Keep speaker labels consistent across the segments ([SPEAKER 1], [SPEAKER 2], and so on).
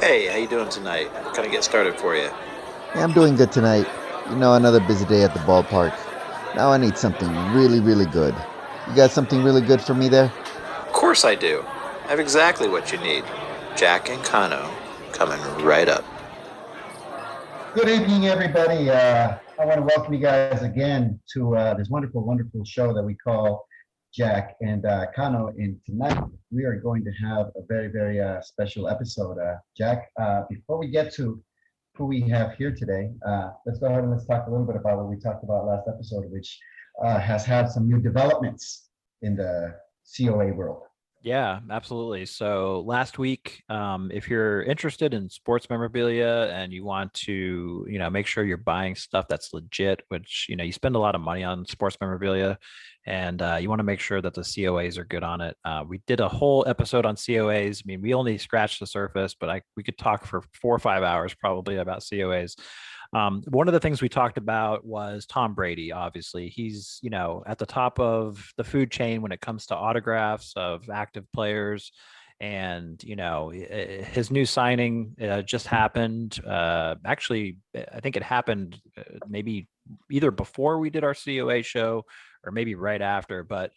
[SPEAKER 1] Hey, how you doing tonight? What can I get started for you?
[SPEAKER 2] Yeah, I'm doing good tonight. Another busy day at the ballpark. Now I need something really, really good. You got something really good for me there?
[SPEAKER 1] Of course I do. I have exactly what you need. Jack and Cano coming right up.
[SPEAKER 3] Good evening, everybody. I want to welcome you guys again to this wonderful, wonderful show that we call Jack and Cano. And tonight we are going to have a very, very special episode. Jack, before we get to who we have here today, let's go ahead and let's talk a little bit about what we talked about last episode, which has had some new developments in the COA world.
[SPEAKER 4] Yeah, absolutely. So last week, if you're interested in sports memorabilia and you want to, make sure you're buying stuff that's legit, which, you spend a lot of money on sports memorabilia and you want to make sure that the COAs are good on it. We did a whole episode on COAs. I mean, we only scratched the surface, but we could talk for 4 or 5 hours probably about COAs. One of the things we talked about was Tom Brady. Obviously, he's at the top of the food chain when it comes to autographs of active players, and his new signing just happened. Actually, I think it happened maybe either before we did our COA show or maybe right after, but.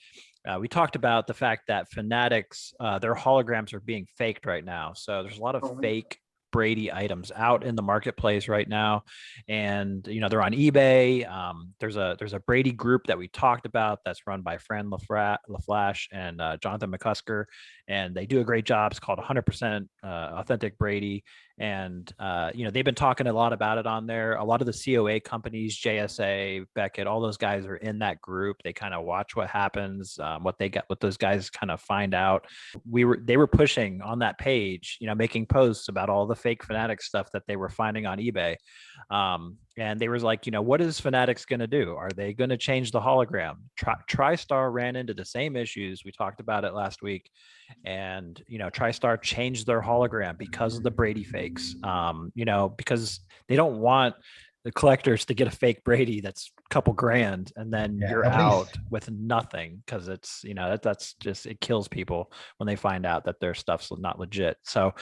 [SPEAKER 4] We talked about the fact that Fanatics, their holograms are being faked right now. So there's a lot of fake Brady items out in the marketplace right now, and they're on eBay. There's a Brady group that we talked about that's run by Fran LaFlash and Jonathan McCusker, and they do a great job. It's called 100% Authentic Brady, and they've been talking a lot about it on there. A lot of the COA companies, JSA, Beckett, all those guys are in that group. They kind of watch what happens, what those guys kind of find out. They were pushing on that page, making posts about all the fake Fanatics stuff that they were finding on eBay. And they were like, what is Fanatics going to do? Are they going to change the hologram? TriStar ran into the same issues. We talked about it last week. And, TriStar changed their hologram because of the Brady fakes, because they don't want the collectors to get a fake Brady that's a couple grand and then you're out with nothing, because it's that's just, it kills people when they find out that their stuff's not legit. So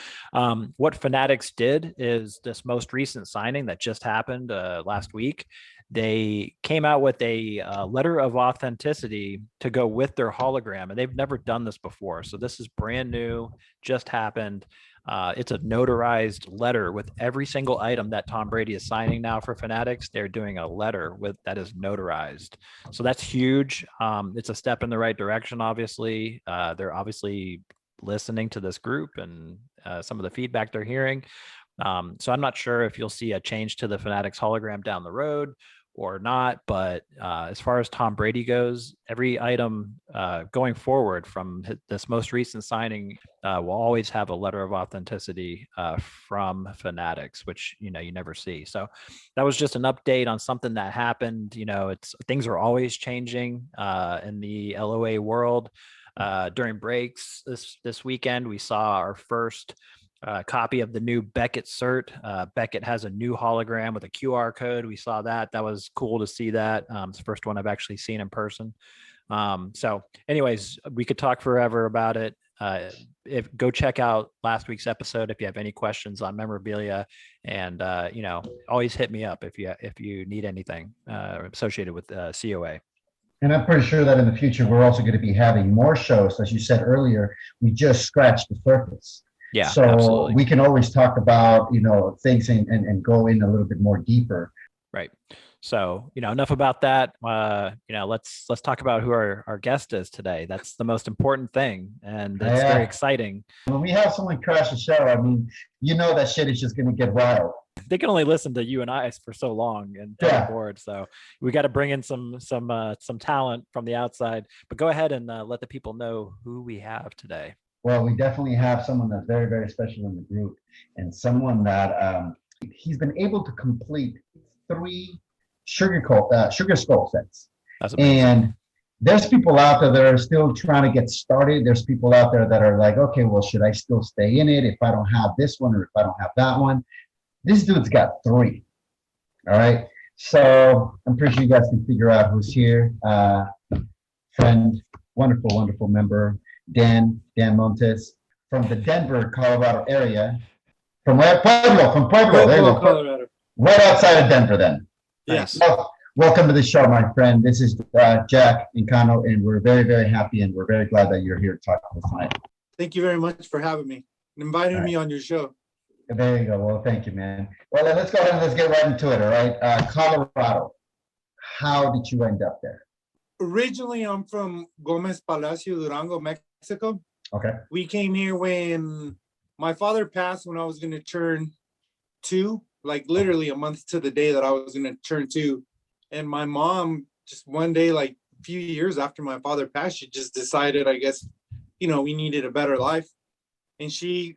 [SPEAKER 4] what Fanatics did is this most recent signing that just happened last week. They came out with a letter of authenticity to go with their hologram, and they've never done this before. So this is brand new, just happened. It's a notarized letter with every single item that Tom Brady is signing now for Fanatics. They're doing a letter with that is notarized. So that's huge. It's a step in the right direction, obviously. They're obviously listening to this group and some of the feedback they're hearing. So I'm not sure if you'll see a change to the Fanatics hologram down the road or not. But as far as Tom Brady goes, every item going forward from this most recent signing will always have a letter of authenticity from Fanatics, which you never see. So that was just an update on something that happened. It's things are always changing in the LOA world. During breaks this weekend, we saw our first copy of the new Beckett cert. Beckett has a new hologram with a QR code. We saw that. That was cool to see that. It's the first one I've actually seen in person. So anyways, we could talk forever about it. If go check out last week's episode if you have any questions on memorabilia, and always hit me up if you need anything associated with COA.
[SPEAKER 3] And I'm pretty sure that in the future, we're also going to be having more shows. As you said earlier, we just scratched the surface.
[SPEAKER 4] Yeah,
[SPEAKER 3] so
[SPEAKER 4] absolutely.
[SPEAKER 3] We can always talk about, things and go in a little bit more deeper.
[SPEAKER 4] Right. So, enough about that. Let's talk about who our guest is today. That's the most important thing. And it's very exciting.
[SPEAKER 3] When we have someone crash the show, I mean, that shit is just going to get wild.
[SPEAKER 4] They can only listen to you and I for so long and get bored. So we got to bring in some talent from the outside. But go ahead and let the people know who we have today.
[SPEAKER 3] Well, we definitely have someone that's very, very special in the group, and someone that he's been able to complete 3 sugar skull sets.
[SPEAKER 4] That's amazing.
[SPEAKER 3] And there's people out there that are still trying to get started. There's people out there that are like, okay, well, should I still stay in it if I don't have this one or if I don't have that one? This dude's got 3. All right. So I'm pretty sure you guys can figure out who's here. Friend, wonderful, wonderful member, Dan Montes from the Denver, Colorado area. From where? Pueblo, from Pueblo. There you
[SPEAKER 5] Pueblo,
[SPEAKER 3] go.
[SPEAKER 5] Colorado.
[SPEAKER 3] Right outside of Denver then.
[SPEAKER 5] Yes.
[SPEAKER 3] Well, welcome to the show, my friend. This is Jack and Cano, and we're very, very happy and we're very glad that you're here to talk to us tonight.
[SPEAKER 5] Thank you very much for having me and inviting me on your show.
[SPEAKER 3] There you go. Well, thank you, man. Well, then let's go ahead and let's get right into it, all right? Colorado. How did you end up there?
[SPEAKER 5] Originally, I'm from Gomez Palacio, Durango, Mexico.
[SPEAKER 3] Okay.
[SPEAKER 5] We came here when my father passed when I was going to turn 2, like literally a month to the day that I was going to turn 2. And my mom just one day, like a few years after my father passed, she just decided, I guess, you know, we needed a better life. And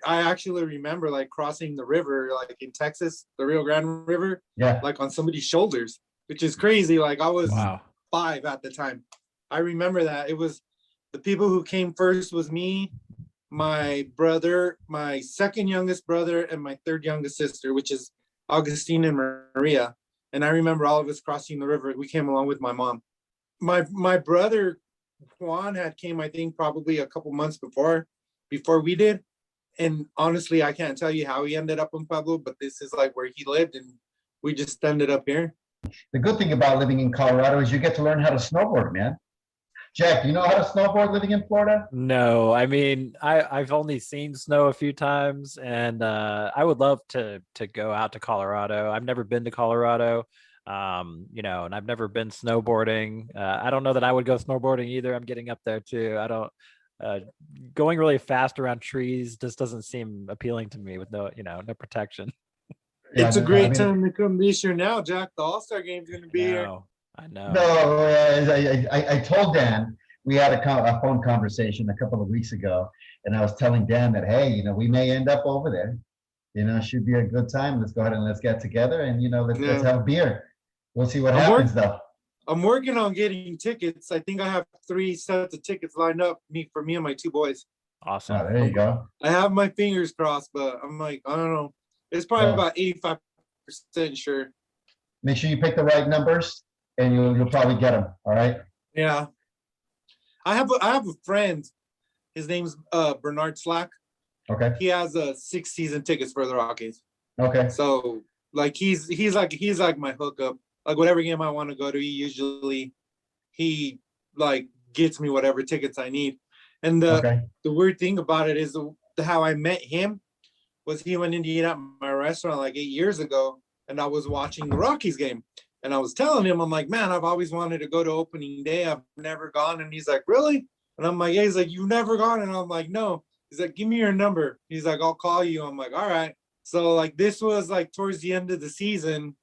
[SPEAKER 5] I actually remember like crossing the river, like in Texas, the Rio Grande River,
[SPEAKER 3] Yeah.
[SPEAKER 5] like on somebody's shoulders, which is crazy. Like I was
[SPEAKER 4] Wow.
[SPEAKER 5] 5 at the time. I remember that. It was the people who came first was me, my brother, my second youngest brother, and my third youngest sister, which is Augustine and Maria. And I remember all of us crossing the river. We came along with my mom. My brother Juan had came, I think, probably a couple months before we did. And honestly, I can't tell you how he ended up in Pueblo, but this is like where he lived, and we just ended up here.
[SPEAKER 3] The good thing about living in Colorado is you get to learn how to snowboard, man. Jack, do you know how to snowboard living in Florida?
[SPEAKER 4] No, I mean, I've only seen snow a few times, and I would love to go out to Colorado. I've never been to Colorado, you know, and I've never been snowboarding. I don't know that I would go snowboarding either. I'm getting up there too. I don't. Going really fast around trees just doesn't seem appealing to me with no, you know, no protection.
[SPEAKER 3] Yeah,
[SPEAKER 5] It's a
[SPEAKER 3] no,
[SPEAKER 5] great
[SPEAKER 3] I mean,
[SPEAKER 5] time to come this year now, Jack. The All-Star game's going to be here.
[SPEAKER 4] I know.
[SPEAKER 3] No, I told Dan, we had a phone conversation a couple of weeks ago, and I was telling Dan that, hey, you know, we may end up over there. You know, it should be a good time. Let's go ahead and let's get together and, you know, let's have a beer. We'll see what happens, though.
[SPEAKER 5] I'm working on getting tickets. I think I have 3 sets of tickets lined up for me and my 2 boys.
[SPEAKER 4] Awesome.
[SPEAKER 3] Oh, there you go.
[SPEAKER 5] I have my fingers crossed, but I'm like, I don't know. It's probably about 85% sure.
[SPEAKER 3] Make sure you pick the right numbers, and you'll probably get them. All right.
[SPEAKER 5] Yeah. I have a friend. His name's Bernard Slack.
[SPEAKER 3] Okay.
[SPEAKER 5] He has 6 season tickets for the Rockies.
[SPEAKER 3] Okay.
[SPEAKER 5] So like he's like my hookup. Like whatever game I want to go to, he like gets me whatever tickets I need. And the weird thing about it is how I met him was he went to eat at my restaurant like 8 years ago, and I was watching the Rockies game. And I was telling him, I'm like, man, I've always wanted to go to opening day. I've never gone. And he's like, really? And I'm like, yeah. He's like, you've never gone? And I'm like, no. He's like, give me your number. He's like, I'll call you. I'm like, all right. So like this was like towards the end of the season.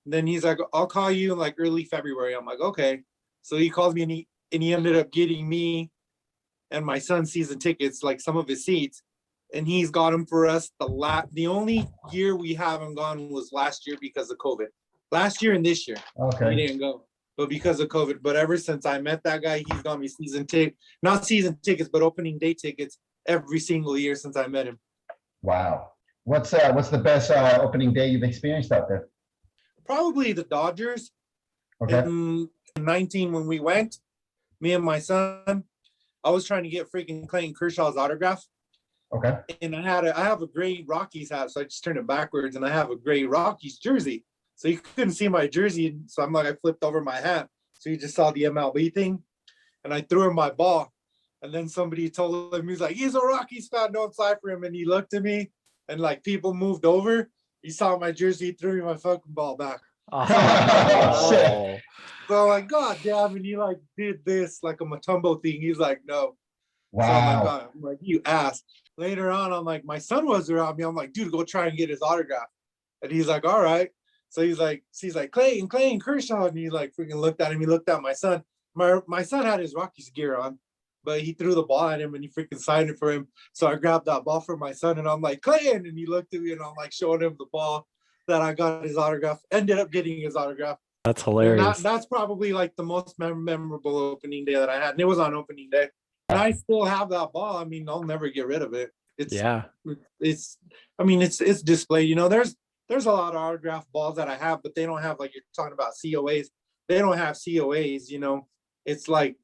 [SPEAKER 5] Then he's like, I'll call you in like early February. I'm like, okay. So he calls me and he ended up getting me and my son's season tickets, like some of his seats. And he's got them for us. The only year we haven't gone was last year because of COVID. Last year and this year.
[SPEAKER 3] Okay.
[SPEAKER 5] We didn't go. But because of COVID. But ever since I met that guy, he's got me not season tickets, but opening day tickets every single year since I met him.
[SPEAKER 3] Wow. What's the best opening day you've experienced out there?
[SPEAKER 5] Probably the Dodgers.
[SPEAKER 3] Okay.
[SPEAKER 5] In 19 when we went, me and my son, I was trying to get freaking Clayton Kershaw's autograph.
[SPEAKER 3] Okay.
[SPEAKER 5] And I have a gray Rockies hat, so I just turned it backwards, and I have a gray Rockies jersey. So you couldn't see my jersey, so I'm like, I flipped over my hat, so you just saw the MLB thing, and I threw him my ball, and then somebody told him, he's like, he's a Rockies fan, don't sign for him, and he looked at me, and like people moved over. He saw my jersey, he threw me my fucking ball back.
[SPEAKER 3] Oh, shit.
[SPEAKER 5] So I'm like, God damn, and he like did this like a Matumbo thing. He's like, no.
[SPEAKER 3] Wow.
[SPEAKER 5] So I'm like, you ass. Later on, I'm like, my son was around me. I'm like, dude, go try and get his autograph. And he's like, all right. So he's like, Clayton Kershaw. And he like freaking looked at him. He looked at my son. My son had his Rockies gear on, but he threw the ball at him and he freaking signed it for him. So I grabbed that ball for my son and I'm like, Clayton. And he looked at me and I'm like showing him the ball that I got his autograph. Ended up getting his autograph.
[SPEAKER 4] That's hilarious.
[SPEAKER 5] That's probably like the most memorable opening day that I had. And it was on opening day. And I still have that ball. I mean, I'll never get rid of it. It's displayed. You know, there's a lot of autograph balls that I have, but they don't have, like you're talking about COAs. They don't have COAs, you know. It's like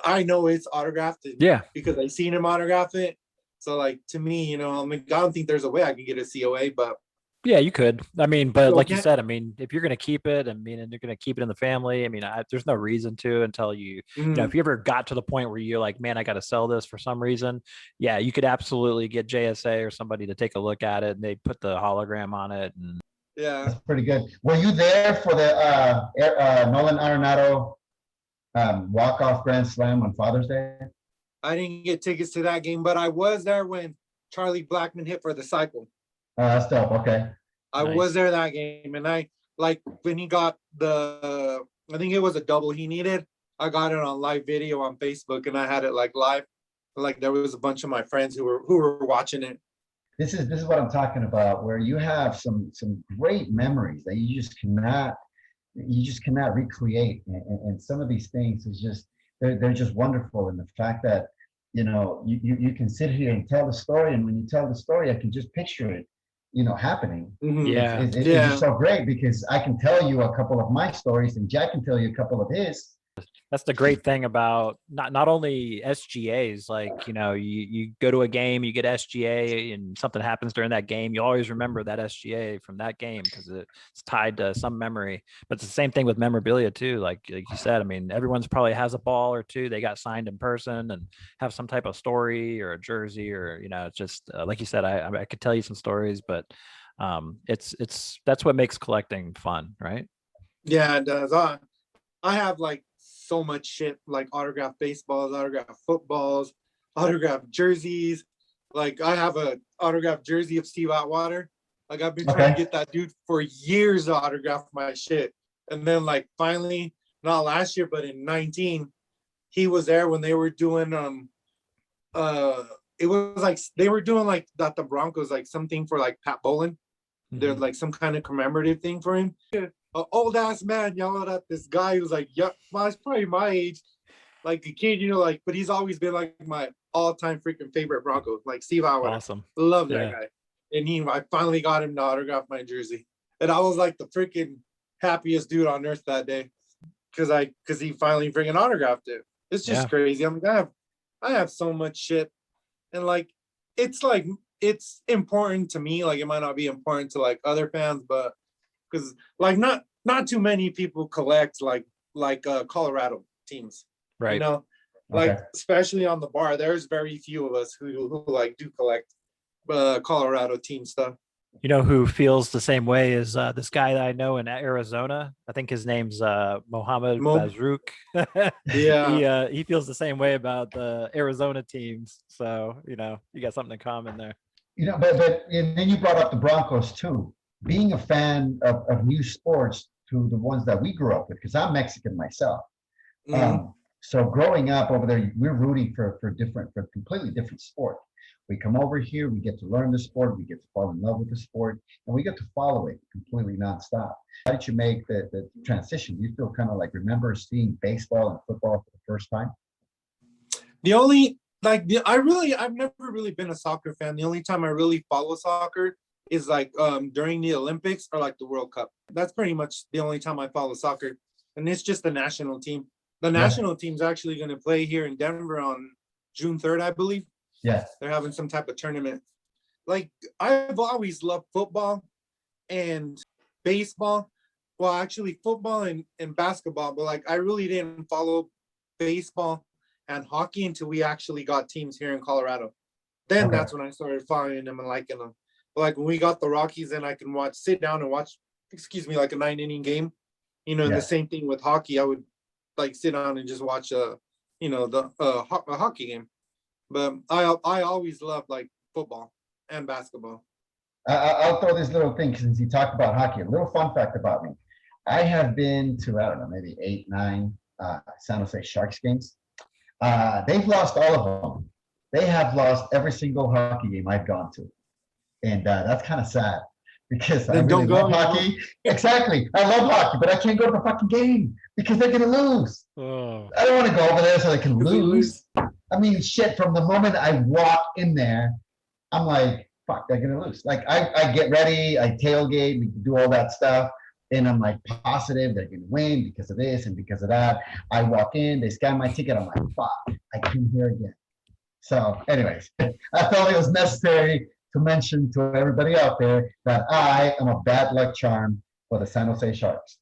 [SPEAKER 5] I know it's autographed because I seen him autograph it. So like to me, you know, I mean, I don't think there's a way I can get a COA, but
[SPEAKER 4] Yeah, you could. I mean, but
[SPEAKER 5] So
[SPEAKER 4] like you
[SPEAKER 5] yeah.
[SPEAKER 4] said, I mean, if you're going to keep it, I mean, and you're going to keep it in the family, I mean, there's no reason to until you know,
[SPEAKER 5] mhm.
[SPEAKER 4] if you ever got to the point where you're like, man, I got to sell this for some reason. Yeah, you could absolutely get JSA or somebody to take a look at it, and they put the hologram on it. And
[SPEAKER 5] Yeah,
[SPEAKER 3] That's pretty good. Were you there for the Nolan Arenado walk-off grand slam on Father's Day?
[SPEAKER 5] I didn't get tickets to that game, but I was there when Charlie Blackmon hit for the cycle.
[SPEAKER 3] That's dope. Okay.
[SPEAKER 5] I
[SPEAKER 4] Nice.
[SPEAKER 5] was there that game, and I like when he got the, I think it was a double he needed. I got it on live video on Facebook, and I had it like live. Like there was a bunch of my friends who were watching it.
[SPEAKER 3] This is what I'm talking about, where you have some great memories that you just cannot recreate, and some of these things is just they're just wonderful. And the fact that you can sit here and tell the story, and when you tell the story, I can just picture it, happening.
[SPEAKER 5] Mhm.
[SPEAKER 4] Yeah.
[SPEAKER 3] It's
[SPEAKER 5] Yeah.
[SPEAKER 3] just so great because I can tell you a couple of my stories, and Jack can tell you a couple of his.
[SPEAKER 4] that's the great thing about not only SGAs, like, you know, you go to a game, you get SGA and something happens during that game, you always remember that SGA from that game because it's tied to some memory. But it's the same thing with memorabilia too. Like you said, I mean, everyone's probably has a ball or two they got signed in person and have some type of story or a jersey, or, you know, it's just like you said, I could tell you some stories, but it's that's what makes collecting fun, right?
[SPEAKER 5] Yeah, it does. I have like so much shit, like autographed baseballs, autographed footballs, autographed jerseys. Like I have a autographed jersey of Steve Atwater. Like I've been trying to get that dude for years to autograph my shit. And then like finally, not last year, but in 19, he was there when they were doing it was like they were doing like that the Broncos, like something for like Pat Bowlen. They're like some kind of commemorative thing for him. An old ass man yelling at this guy who's like, yeah, well, he's probably my age, like a kid, you know, like, but he's always been like my all-time freaking favorite Bronco, like Steve Atwater.
[SPEAKER 4] Awesome.
[SPEAKER 5] Love that guy. And I finally got him to autograph my jersey. And I was like the freaking happiest dude on earth that day. Cause he finally freaking autographed it. It's just crazy. I'm like, I have so much shit. And like it's important to me. Like it might not be important to like other fans, but because like not too many people collect like Colorado teams,
[SPEAKER 4] Right?
[SPEAKER 5] You know, like especially on the bar, there's very few of us who like do collect Colorado team stuff.
[SPEAKER 4] You know who feels the same way is this guy that I know in Arizona. I think his name's Mohammed Bazrouk.
[SPEAKER 5] Yeah,
[SPEAKER 4] he feels the same way about the Arizona teams. So, you know, you got something in common there.
[SPEAKER 3] You know, but and then you brought up the Broncos too. Being a fan of new sports to the ones that we grew up with, because I'm Mexican myself. So growing up over there, we're rooting for completely different sport. We come over here, we get to learn the sport, we get to fall in love with the sport, and we get to follow it completely nonstop. How did you make the transition? Do you feel kind of like remember seeing baseball and football for the first time?
[SPEAKER 5] I've never really been a soccer fan. The only time I really follow soccer is like during the Olympics or like the World Cup. That's pretty much the only time I follow soccer. And it's just the national team. The national team's actually going to play here in Denver on June 3rd, I believe.
[SPEAKER 3] Yeah.
[SPEAKER 5] They're having some type of tournament. Like I've always loved football and baseball. Well, actually football and basketball, but like I really didn't follow baseball and hockey until we actually got teams here in Colorado. Then that's when I started following them and liking them. But like when we got the Rockies, then I can sit down and watch, like a 9-inning game. You know, and the same thing with hockey. I would like sit down and just watch a hockey game. But I always loved like football and basketball.
[SPEAKER 3] I'll throw this little thing since you talked about hockey. A little fun fact about me. I have been to, I don't know, maybe 8, 9 San Jose Sharks games. They've lost all of them. They have lost every single hockey game I've gone to. And that's kind of sad because I really love hockey. Exactly. I love hockey, but I can't go to the fucking game because they're going to lose.
[SPEAKER 4] Oh.
[SPEAKER 3] I don't want to go over there so they can lose. I mean, shit, from the moment I walk in there, I'm like, fuck, they're going to lose. Like, I get ready, I tailgate, we do all that stuff. And I'm like positive they're going to win because of this and because of that. I walk in, they scan my ticket. I'm like, fuck, I came here again. So anyways, I felt it was necessary to mention to everybody out there that I am a bad luck charm for the San Jose Sharks.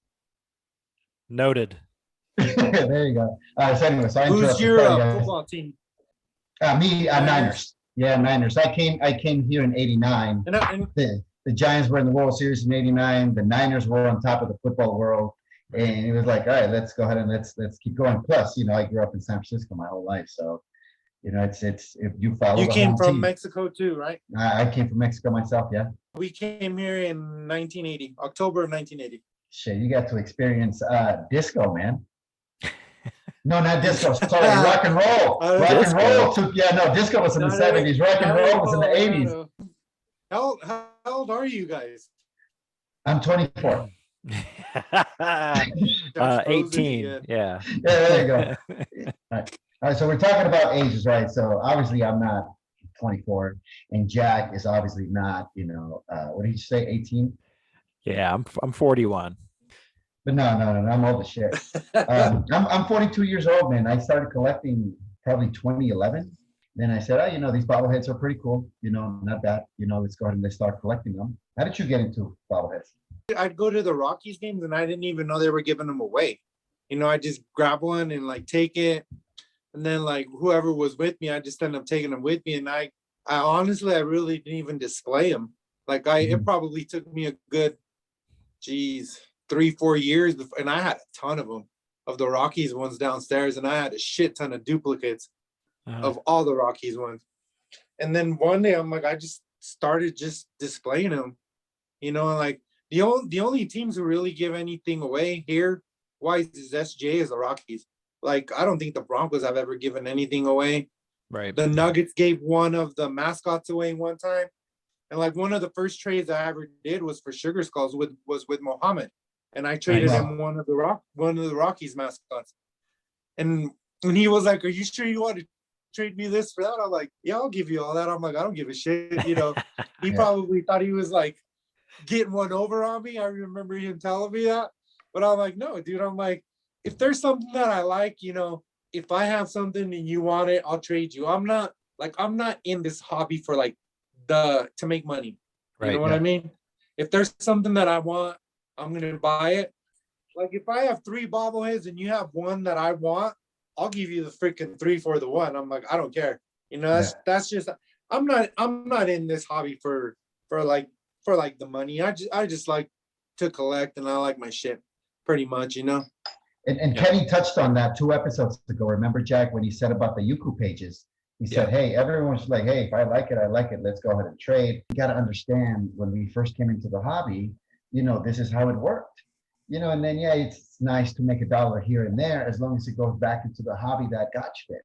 [SPEAKER 4] Noted.
[SPEAKER 3] There you go. All right, so anyway, so I
[SPEAKER 5] Who's
[SPEAKER 3] interrupted.
[SPEAKER 5] your
[SPEAKER 3] Sorry, guys.
[SPEAKER 5] football team?
[SPEAKER 3] Me, Niners. Yeah, Niners. I came here in '89. The Giants were in the World Series in '89. The Niners were on top of the football world, and it was like, all right, let's go ahead and let's keep going. Plus, I grew up in San Francisco my whole life, so it's if you follow.
[SPEAKER 5] You
[SPEAKER 3] the
[SPEAKER 5] came
[SPEAKER 3] home
[SPEAKER 5] from
[SPEAKER 3] team.
[SPEAKER 5] Mexico too, right?
[SPEAKER 3] I came from Mexico myself. Yeah.
[SPEAKER 5] We came here in 1980, October of 1980.
[SPEAKER 3] Shit, you got to experience disco, man. No, not disco. Sorry, rock and roll. Rock
[SPEAKER 4] Disco.
[SPEAKER 3] and roll. Disco was in the '70s. Rock and roll was in the '80s.
[SPEAKER 5] How old are you guys?
[SPEAKER 3] I'm 24.
[SPEAKER 4] 18. Yeah.
[SPEAKER 3] Yeah, there you go. All right, so we're talking about ages, right? So obviously I'm not 24, and Jack is obviously not, what did you say, 18?
[SPEAKER 4] Yeah, I'm 41.
[SPEAKER 3] But no, I'm old as shit. I'm 42 years old, man. I started collecting probably 2011. Then I said, these bobbleheads are pretty cool. Not bad. Let's go ahead and let's start collecting them. How did you get into bobbleheads?
[SPEAKER 5] I'd go to the Rockies games and I didn't even know they were giving them away. I just grab one and like take it. And then like whoever was with me, I just ended up taking them with me. And I honestly, I really didn't even display them. Like it probably took me a good, 3-4 years. And I had a ton of them, of the Rockies ones downstairs. And I had a shit ton of duplicates of all the Rockies ones. And then one day I'm like, I just started just displaying them, like the only teams who really give anything away here wise is SJ is the Rockies. Like, I don't think the Broncos have ever given anything away.
[SPEAKER 4] Right.
[SPEAKER 5] The Nuggets gave one of the mascots away one time. And like one of the first trades I ever did was for Sugar Skulls was with Mohammed. And I traded him one of the Rockies mascots. And when he was like, "Are you sure you want to trade me this for that?" I'm like, "Yeah, I'll give you all that." I'm like, "I don't give a shit." He probably thought he was like getting one over on me. I remember him telling me that. But I'm like, "No, dude." I'm like, if there's something that I like, if I have something and you want it, I'll trade you. I'm not in this hobby for like to make money. You know what I mean? If there's something that I want, I'm going to buy it. Like if I have 3 bobbleheads and you have one that I want, I'll give you the freaking 3 for the one. I'm like, I don't care. That's just, I'm not in this hobby for the money. I just like to collect, and I like my shit pretty much,
[SPEAKER 3] And Kenny touched on that 2 episodes ago. Remember, Jack, when he said about the Yuku pages? He said, hey, everyone's like, hey, if I like it, I like it. Let's go ahead and trade. You got to understand, when we first came into the hobby, this is how it worked. And then, it's nice to make $1 here and there, as long as it goes back into the hobby that got you there.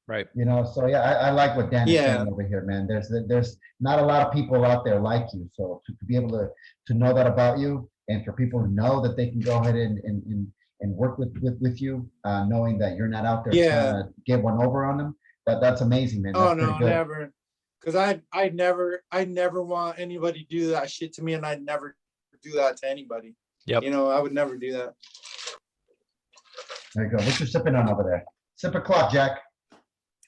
[SPEAKER 4] Right.
[SPEAKER 3] So I like what Dan is saying over here, man. There's not a lot of people out there like you. So to be able to know that about you, and for people to know that they can go ahead and work with you, knowing that you're not out there trying to get one over on them, that's amazing, man. That's
[SPEAKER 5] no, never. Because I never want anybody to do that shit to me, and I'd never do that to anybody.
[SPEAKER 4] Yep.
[SPEAKER 5] I would never do that.
[SPEAKER 3] There you go. What you sipping on over there? Sip o'clock, Jack.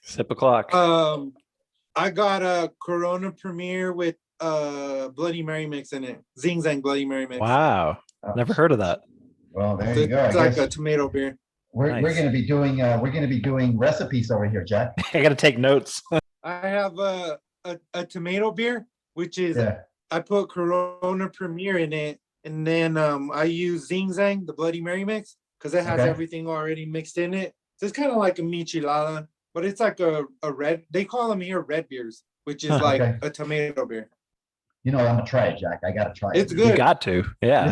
[SPEAKER 4] Sip o'clock.
[SPEAKER 5] I got a Corona Premier with Bloody Mary mix in it. Zing Zang Bloody Mary mix.
[SPEAKER 4] Wow. Never heard of that.
[SPEAKER 3] Well, there you go.
[SPEAKER 5] It's like a tomato beer.
[SPEAKER 3] We're going to be doing recipes over here, Jack.
[SPEAKER 4] I got to take notes.
[SPEAKER 5] I have a tomato beer, which is I put Corona Premier in it, and then I use Zing Zang, the Bloody Mary mix, because it has everything already mixed in it. So it's kind of like a michelada, but it's like a red. They call them here red beers, which is like a tomato beer.
[SPEAKER 3] I'm gonna try it, Jack. I gotta try it.
[SPEAKER 5] It's good.
[SPEAKER 4] You got to. Yeah.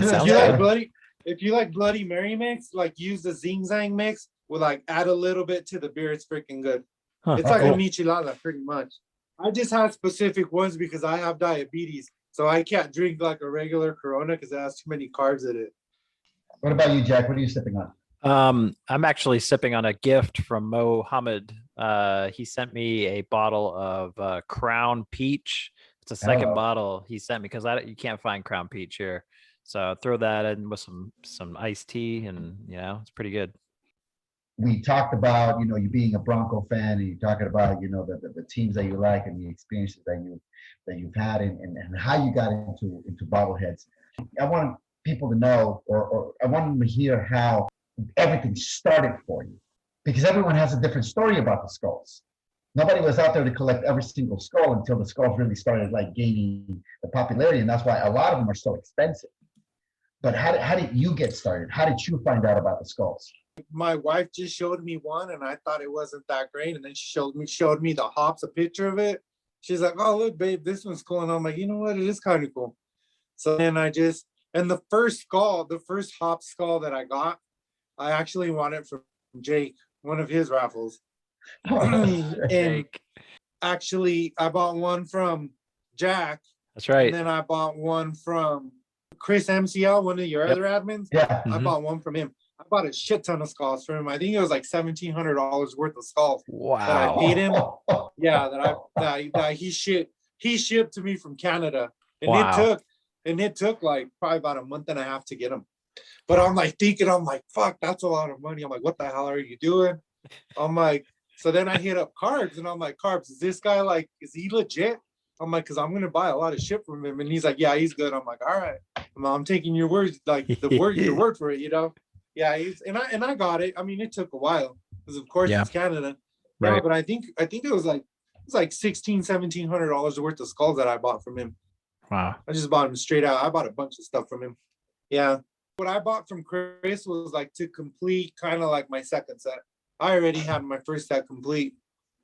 [SPEAKER 5] If you like Bloody Mary mix, like use the Zing Zang mix, with like add a little bit to the beer. It's freaking good. It's like a michelada, pretty much. I just have specific ones because I have diabetes, so I can't drink like a regular Corona because it has too many carbs in it.
[SPEAKER 3] What about you, Jack? What are you sipping on?
[SPEAKER 4] I'm actually sipping on a gift from Mohammed. He sent me a bottle of Crown Peach. It's a second bottle he sent me because you can't find Crown Peach here. So throw that in with some iced tea, and it's pretty good.
[SPEAKER 3] we talked about, you being a Bronco fan, and you're talking about, the teams that you like and the experiences that you've had, and how you got into bobbleheads. I want people to know, or I want them to hear how everything started for you, because everyone has a different story about the skulls. Nobody was out there to collect every single skull until the skulls really started like gaining the popularity, and that's why a lot of them are so expensive. But how did you get started? How did you find out about the skulls?
[SPEAKER 5] My wife just showed me one, and I thought it wasn't that great, and then she showed me the hops, a picture of it. She's like, "Oh, look, babe, this one's cool," and I'm like, "You know what? It is kind of cool." So then and the first hop skull that I got, I actually won it from Jake, one of his raffles. And actually, I bought one from Jack.
[SPEAKER 4] That's right.
[SPEAKER 5] And then I bought one from Chris MCL, one of your other admins.
[SPEAKER 3] Yeah.
[SPEAKER 5] I bought one from him. I bought a shit ton of skulls from him. I think it was like $1,700 worth of skulls.
[SPEAKER 4] Wow.
[SPEAKER 5] That I paid him. Yeah, that he shipped to me from Canada. And it took like probably about a month and a half to get them. But I'm like thinking, fuck, that's a lot of money. I'm like, what the hell are you doing? I'm like, so then I hit up Carbs, and I'm like, Carbs, is this guy like, is he legit? I'm like, because I'm gonna buy a lot of shit from him. And he's like, yeah, he's good. I'm like, all right. I'm taking your words, like your word for it, Yeah, and I got it. I mean, it took a while because of course it's Canada. Right. Yeah, but I think it was like $1,700 worth of skulls that I bought from him.
[SPEAKER 4] Wow.
[SPEAKER 5] I just bought him straight out. I bought a bunch of stuff from him. Yeah. What I bought from Chris was like to complete kind of like my second set. I already had my first set complete.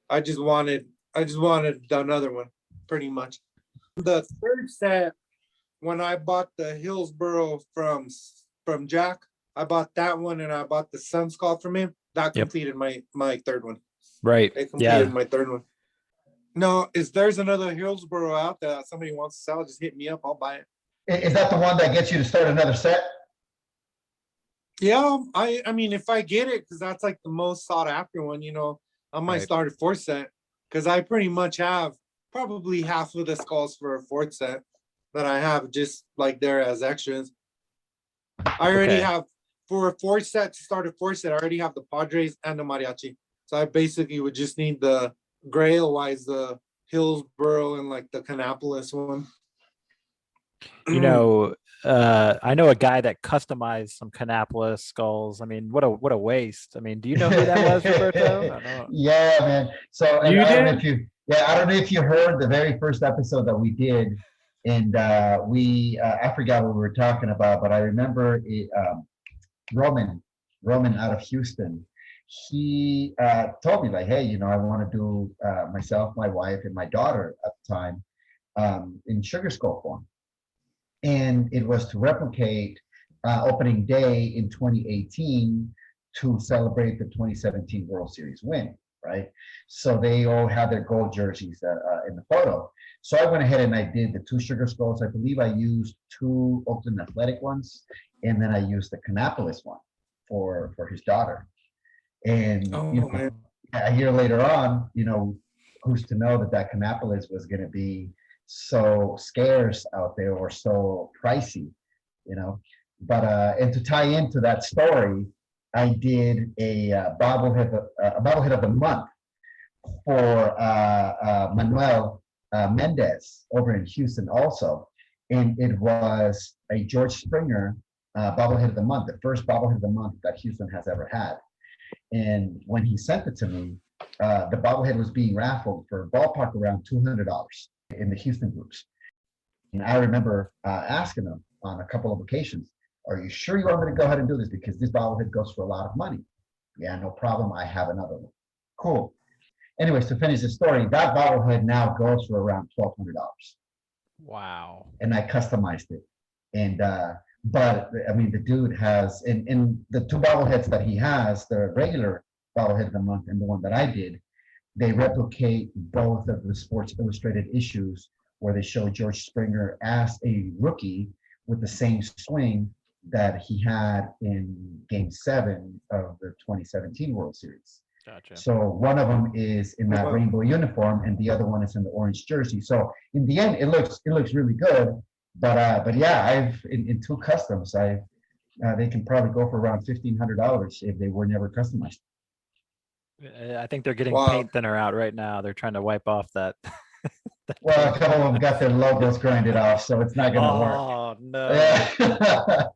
[SPEAKER 5] I just wanted another one, pretty much. The third set, when I bought the Hillsborough from Jack, I bought that one, and I bought the Sun Skull from him. That completed my third one.
[SPEAKER 4] Right.
[SPEAKER 5] It completed my third one. No, there's another Hillsborough out there that somebody wants to sell, just hit me up. I'll buy it.
[SPEAKER 3] Is that the one that gets you to start another set?
[SPEAKER 5] Yeah, I mean, if I get it, because that's like the most sought after one, I might start a fourth set, because I pretty much have probably half of the skulls for a fourth set that I have just like there as extras. I already have, for a fourth set, to start a fourth set, I already have the Padres and the Mariachi. So I basically would just need the Grail-wise, the Hillsborough and like the Canopolis one.
[SPEAKER 4] I know a guy that customized some Canopolis skulls. I mean, what a waste. I mean, do you know who that was, Roberto?
[SPEAKER 3] Yeah, man. So I don't know if you heard the very first episode that we did, and I forgot what we were talking about, but I remember Roman out of Houston. He told me like, hey, I want to do myself, my wife, and my daughter at the time in sugar skull form. And it was to replicate opening day in 2018 to celebrate the 2017 World Series win, right? So they all had their gold jerseys in the photo. So I went ahead and I did the 2 sugar skulls. I believe I used 2 Oakland Athletic ones, and then I used the Canopolis one for his daughter. And a year later on, who's to know that Canopolis was going to be so scarce out there or so pricey, but and to tie into that story, I did a bobblehead of the month for Manuel Mendez over in Houston also, and it was a George Springer bobblehead of the month, the first bobblehead of the month that Houston has ever had. And when he sent it to me, the bobblehead was being raffled for ballpark around $200 in the Houston groups. And I remember asking them on a couple of occasions, are you sure you want me to go ahead and do this? Because this bobblehead goes for a lot of money. Yeah, no problem. I have another one. Cool. Anyways, to finish the story, that bobblehead now goes for around $1,200.
[SPEAKER 4] Wow.
[SPEAKER 3] And I customized it. And, but I mean, the dude has, in the 2 bobbleheads that he has, the regular bobblehead of the month and the one that I did, they replicate both of the Sports Illustrated issues where they show George Springer as a rookie with the same swing that he had in Game 7 of the 2017 World Series.
[SPEAKER 4] Gotcha. So
[SPEAKER 3] one of them is in that rainbow uniform, and the other one is in the orange jersey. So in the end, it looks really good. But yeah, I've in 2 customs, they can probably go for around $1,500 if they were never customized.
[SPEAKER 4] I think they're getting
[SPEAKER 5] Wow.
[SPEAKER 4] paint thinner out right now. They're trying to wipe off that. that
[SPEAKER 3] Well, a
[SPEAKER 4] paint.
[SPEAKER 3] couple of them got their logos grinded off, so it's not gonna work.
[SPEAKER 4] Oh no.
[SPEAKER 3] Yeah. But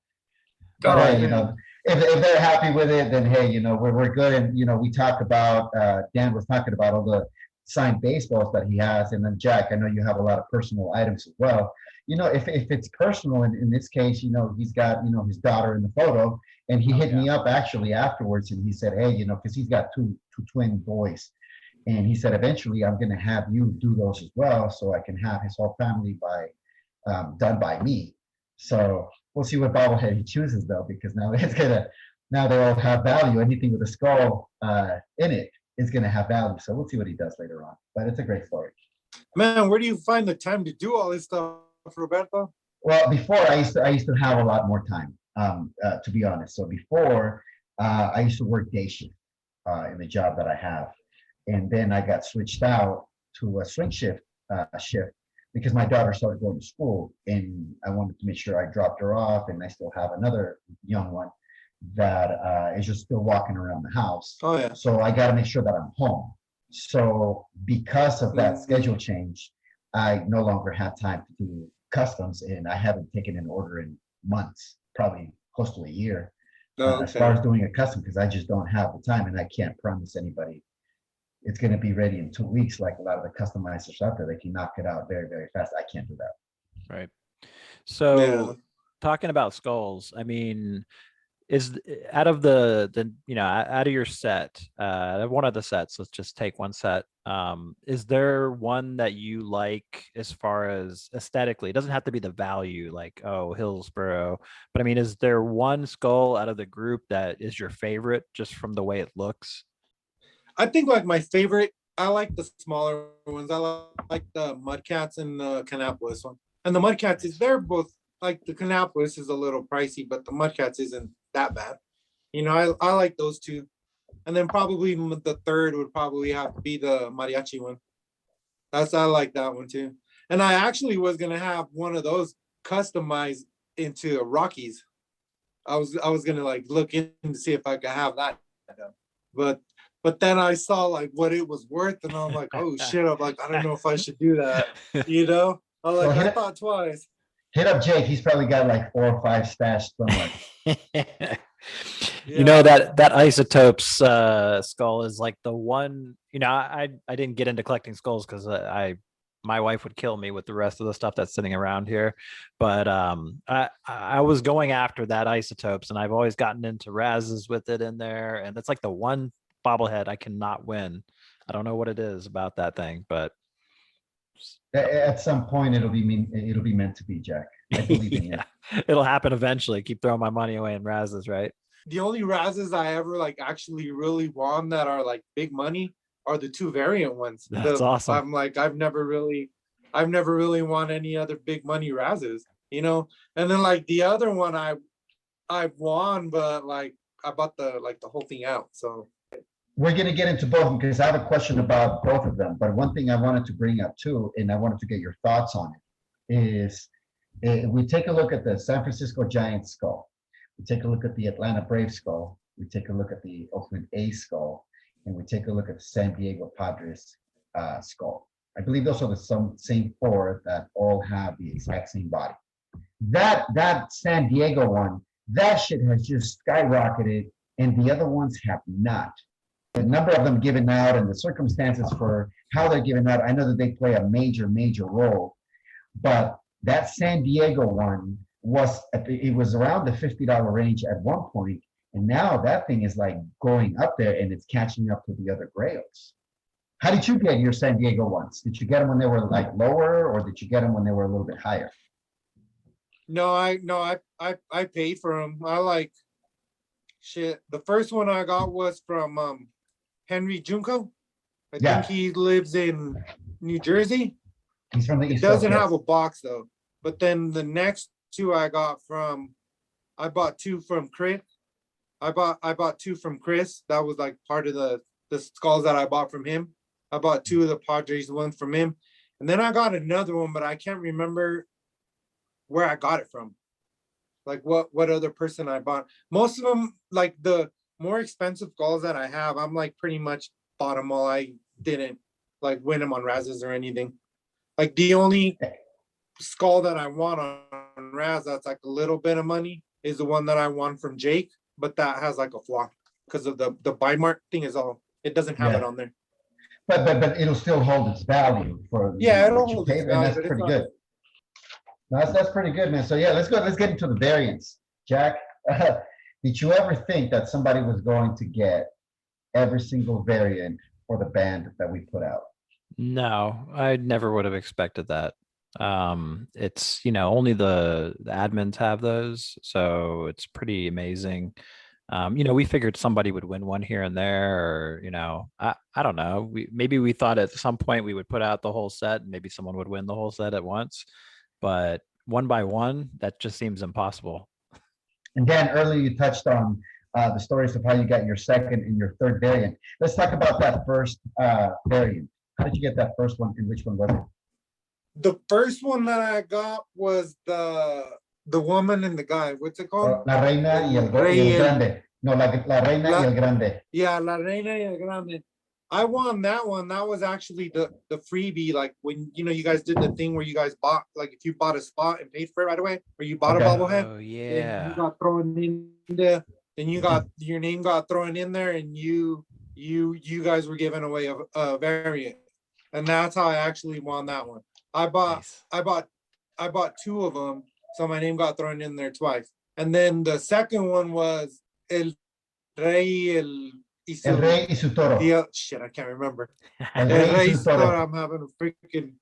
[SPEAKER 5] Oh,
[SPEAKER 3] hey,
[SPEAKER 5] man.
[SPEAKER 3] if they're happy with it, then hey, we're good. And we talk about Dan was talking about all the signed baseballs that he has, and then Jack, I know you have a lot of personal items as well. If it's personal, in this case, he's got his daughter in the photo, and he
[SPEAKER 4] Oh,
[SPEAKER 3] hit
[SPEAKER 4] yeah.
[SPEAKER 3] me up actually afterwards, and he said, hey, because he's got two twin boys, and he said eventually I'm gonna have you do those as well, so I can have his whole family done by me. So we'll see what bobblehead he chooses though, because now they all have value. Anything with a skull in it is gonna have value. So we'll see what he does later on. But it's a great story.
[SPEAKER 5] Man, where do you find the time to do all this stuff, Roberto?
[SPEAKER 3] Well, before I used to have a lot more time, to be honest. So before I used to work day shift in the job that I have, and then I got switched out to a swing shift because my daughter started going to school, and I wanted to make sure I dropped her off, and I still have another young one that is just still walking around the house.
[SPEAKER 5] Oh yeah.
[SPEAKER 3] So I got to make sure that I'm home. So because of that
[SPEAKER 5] Mhm.
[SPEAKER 3] schedule change, I no longer have time to do customs, and I haven't taken an order in months, probably close to a year,
[SPEAKER 5] Oh,
[SPEAKER 3] as far
[SPEAKER 5] okay.
[SPEAKER 3] as doing a custom, because I just don't have the time, and I can't promise anybody it's going to be ready in 2 weeks. Like a lot of the customizers out there, they can knock it out very, very fast. I can't do that.
[SPEAKER 4] Right.
[SPEAKER 5] Yeah.
[SPEAKER 4] So talking about skulls, I mean, is out of out of your set, one of the sets, let's just take one set. Is there one that you like as far as aesthetically? It doesn't have to be the value, like, oh, Hillsborough, but I mean, is there one skull out of the group that is your favorite just from the way it looks?
[SPEAKER 5] I think like my favorite, I like the smaller ones. I like the Mudcats and the Canopolis one. And the Mudcats is they're both like the Canopolis is a little pricey, but the Mudcats isn't that bad. I like those two. And then probably the third would probably have to be the mariachi one. I like that one too. And I actually was gonna have one of those customized into Rockies. I was gonna like look in to see if I could have that done. But then I saw like what it was worth, and I'm like, oh shit! I'm like, I don't know if I should do that. I'm like, I thought twice.
[SPEAKER 3] Hit up Jake. He's probably got like 4 or 5 stashed somewhere.
[SPEAKER 4] That isotopes skull is like the one. I didn't get into collecting skulls because my wife would kill me with the rest of the stuff that's sitting around here. But I was going after that isotopes, and I've always gotten into Razes with it in there, and it's like the one bobblehead I cannot win. I don't know what it is about that thing, but
[SPEAKER 3] at some point it'll be meant to be, Jack. I believe in you.
[SPEAKER 4] It'll happen eventually. Keep throwing my money away in Razes, right?
[SPEAKER 5] The only Razes I ever like actually really won that are like big money are the 2 variant ones.
[SPEAKER 4] That's awesome.
[SPEAKER 5] I'm like, I've never really won any other big money Razes, And then like the other one I've won, but like I bought the whole thing out. So
[SPEAKER 3] we're going to get into both of them because I have a question about both of them. But one thing I wanted to bring up too, and I wanted to get your thoughts on it, is we take a look at the San Francisco Giants skull. We take a look at the Atlanta Braves skull. We take a look at the Oakland A's skull, and we take a look at the San Diego Padres skull. I believe those are the same 4 that all have the exact same body. That San Diego one, that shit has just skyrocketed, and the other ones have not. The number of them given out and the circumstances for how they're given out, I know that they play a major, major role, but that San Diego one was around the $50 range at one point, and now that thing is like going up there and it's catching up to the other grails. How did you get your San Diego ones? Did you get them when they were like lower, or did you get them when they were a little bit higher?
[SPEAKER 5] No, I paid for them. I like shit. The first one I got was from Henry Junko. I think he lives in New Jersey.
[SPEAKER 3] He's from the East
[SPEAKER 5] Coast. He doesn't have a box though. But then the next 2 I bought 2 from Chris. I bought 2 from Chris. That was like part of the skulls that I bought from him. I bought 2 of the Padres ones from him. And then I got another one, but I can't remember where I got it from. Like what other person I bought. Most of them, like the more expensive calls that I have, I'm like pretty much bought them all. I didn't like win them on Razes or anything. Like the only skull that I want on Raz that's like a little bit of money is the one that I won from Jake, but that has like a flaw because of the buy mark thing is all. It doesn't have it on there.
[SPEAKER 3] But it'll still hold its value for
[SPEAKER 5] it'll
[SPEAKER 3] what you
[SPEAKER 5] hold
[SPEAKER 3] paid,
[SPEAKER 5] its
[SPEAKER 3] and
[SPEAKER 5] value,
[SPEAKER 3] that's pretty good. That's pretty good, man. So yeah, let's get into the variants. Jack, did you ever think that somebody was going to get every single variant for the band that we put out?
[SPEAKER 4] No, I never would have expected that. It's, only the admins have those, so it's pretty amazing. We figured somebody would win one here and there, or, I don't know. Maybe we thought at some point we would put out the whole set and maybe someone would win the whole set at once, but one by one, that just seems impossible.
[SPEAKER 3] And Dan, earlier you touched on the stories of how you got your second and your third variant. Let's talk about that first variant. How did you get that first one, and which one was it?
[SPEAKER 5] The first one that I got was the woman and the guy. What's it called?
[SPEAKER 3] La Reina y el Grande. No, la Reina y el Grande.
[SPEAKER 5] Yeah, La Reina y el Grande. I won that one. That was actually the freebie. Like when you guys did the thing where you guys bought, like if you bought a spot and paid for it right away, or you bought a bobblehead.
[SPEAKER 4] Oh yeah.
[SPEAKER 5] You got thrown in there. Then you got your name got thrown in there, and you guys were giving away a variant, and that's how I actually won that one. I bought two of them, so my name got thrown in there twice. And then the second one was El Rey y su Toro. Yeah, shit, I can't remember. El Rey y su Toro. I'm having a freaking.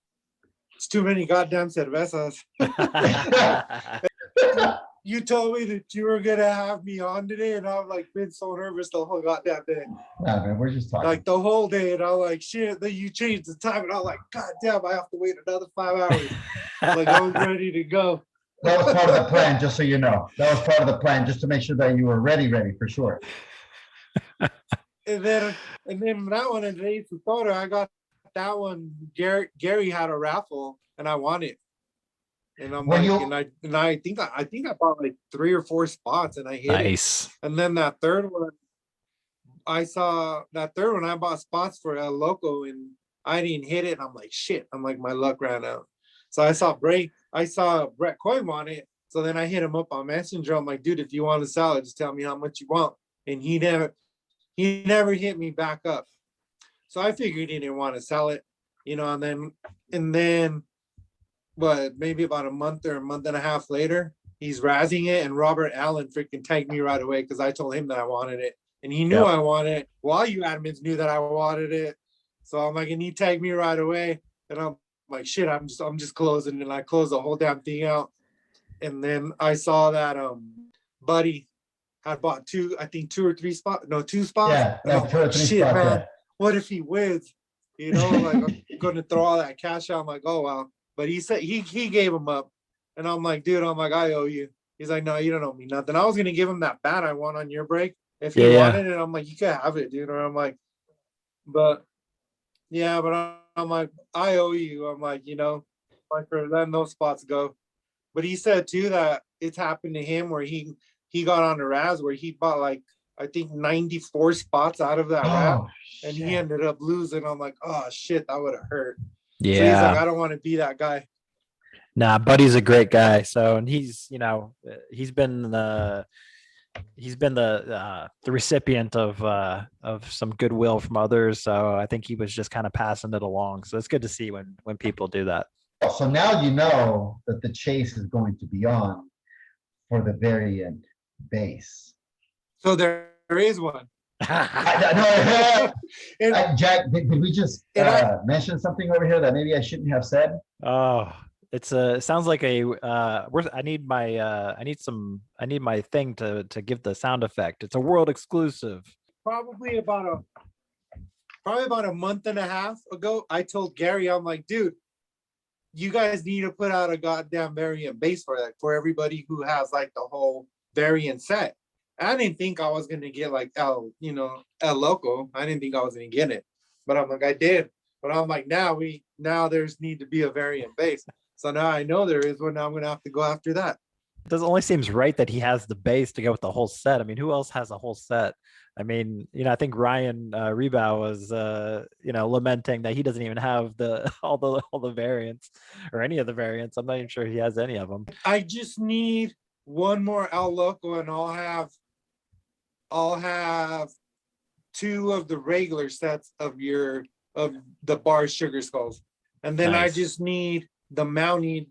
[SPEAKER 5] It's too many goddamn cervezas. You told me that you were gonna have me on today, and I've like been so nervous the whole goddamn day.
[SPEAKER 3] Nah, man, we're just talking.
[SPEAKER 5] Like the whole day, and I'm like, shit. Then you changed the time, and I'm like, god damn, I have to wait another 5 hours. Like I was ready to go.
[SPEAKER 3] That was part of the plan, just so you know. That was part of the plan, just to make sure that you were ready for sure.
[SPEAKER 5] And then that one, and I got that one. Gary had a raffle, and I won it. And I'm I think I bought like 3 or 4 spots, and I hit it. And then that third one, I bought spots for El Loco, and I didn't hit it. And I'm like, shit. I'm like, my luck ran out. So I saw Brett Coy on it. So then I hit him up on Messenger. I'm like, dude, if you want to sell it, just tell me how much you want. And he never hit me back up. So I figured he didn't want to sell it, and then. But maybe about a month or a month and a half later, he's razzing it, and Robert Allen freaking tagged me right away because I told him that I wanted it, and he knew I wanted it. Well, all you admins knew that I wanted it, so I'm like, and he tagged me right away, and I'm like, shit, I'm just closing, and I closed the whole damn thing out, and then I saw that Buddy had bought 2 or 3 spots, no 2 spots.
[SPEAKER 3] Yeah, like 2 or 3
[SPEAKER 5] shit,
[SPEAKER 3] spots.
[SPEAKER 5] Man,
[SPEAKER 3] yeah.
[SPEAKER 5] What if he wins? Like I'm gonna throw all that cash out. I'm like, oh wow. But he said he gave him up, and I'm like, dude, I owe you. He's like, no, you don't owe me nothing. I was gonna give him that bat I won on your break if he wanted it. I'm like, you can have it, dude. Or I'm like, but I'm like, I owe you. I'm like, like for letting those spots go. But he said too that it's happened to him where he got on the Raz where he bought like I think 94 spots out of that wrap, and he ended up losing. I'm like, oh shit, that would have hurt.
[SPEAKER 4] Yeah.
[SPEAKER 5] So he's like, I don't want to be that guy.
[SPEAKER 4] Nah, Buddy's a great guy. So, and he's been the recipient of some goodwill from others. So I think he was just kind of passing it along. So it's good to see when people do that.
[SPEAKER 3] So now you know that the chase is going to be on for the variant base.
[SPEAKER 5] So there is one.
[SPEAKER 3] Jack, did we just mention something over here that maybe I shouldn't have said?
[SPEAKER 4] Oh, it sounds like I need my thing to give the sound effect. It's a world exclusive.
[SPEAKER 5] Probably about a month and a half ago, I told Gary, I'm like, dude, you guys need to put out a goddamn variant base for everybody who has like the whole variant set. I didn't think I was gonna get like El Loco. I didn't think I was gonna get it, but I'm like, I did. But I'm like, now there's need to be a variant base. So now I know there is one. Now I'm gonna have to go after that.
[SPEAKER 4] It only seems right that he has the base to go with the whole set. I mean, who else has a whole set? I mean, I think Ryan Rebow was, lamenting that he doesn't even have the all the variants or any of the variants. I'm not even sure he has any of them.
[SPEAKER 5] I just need one more El Loco, and I'll have two of the regular sets of the bar sugar skulls, and then
[SPEAKER 4] Nice.
[SPEAKER 5] I just need the Mountie,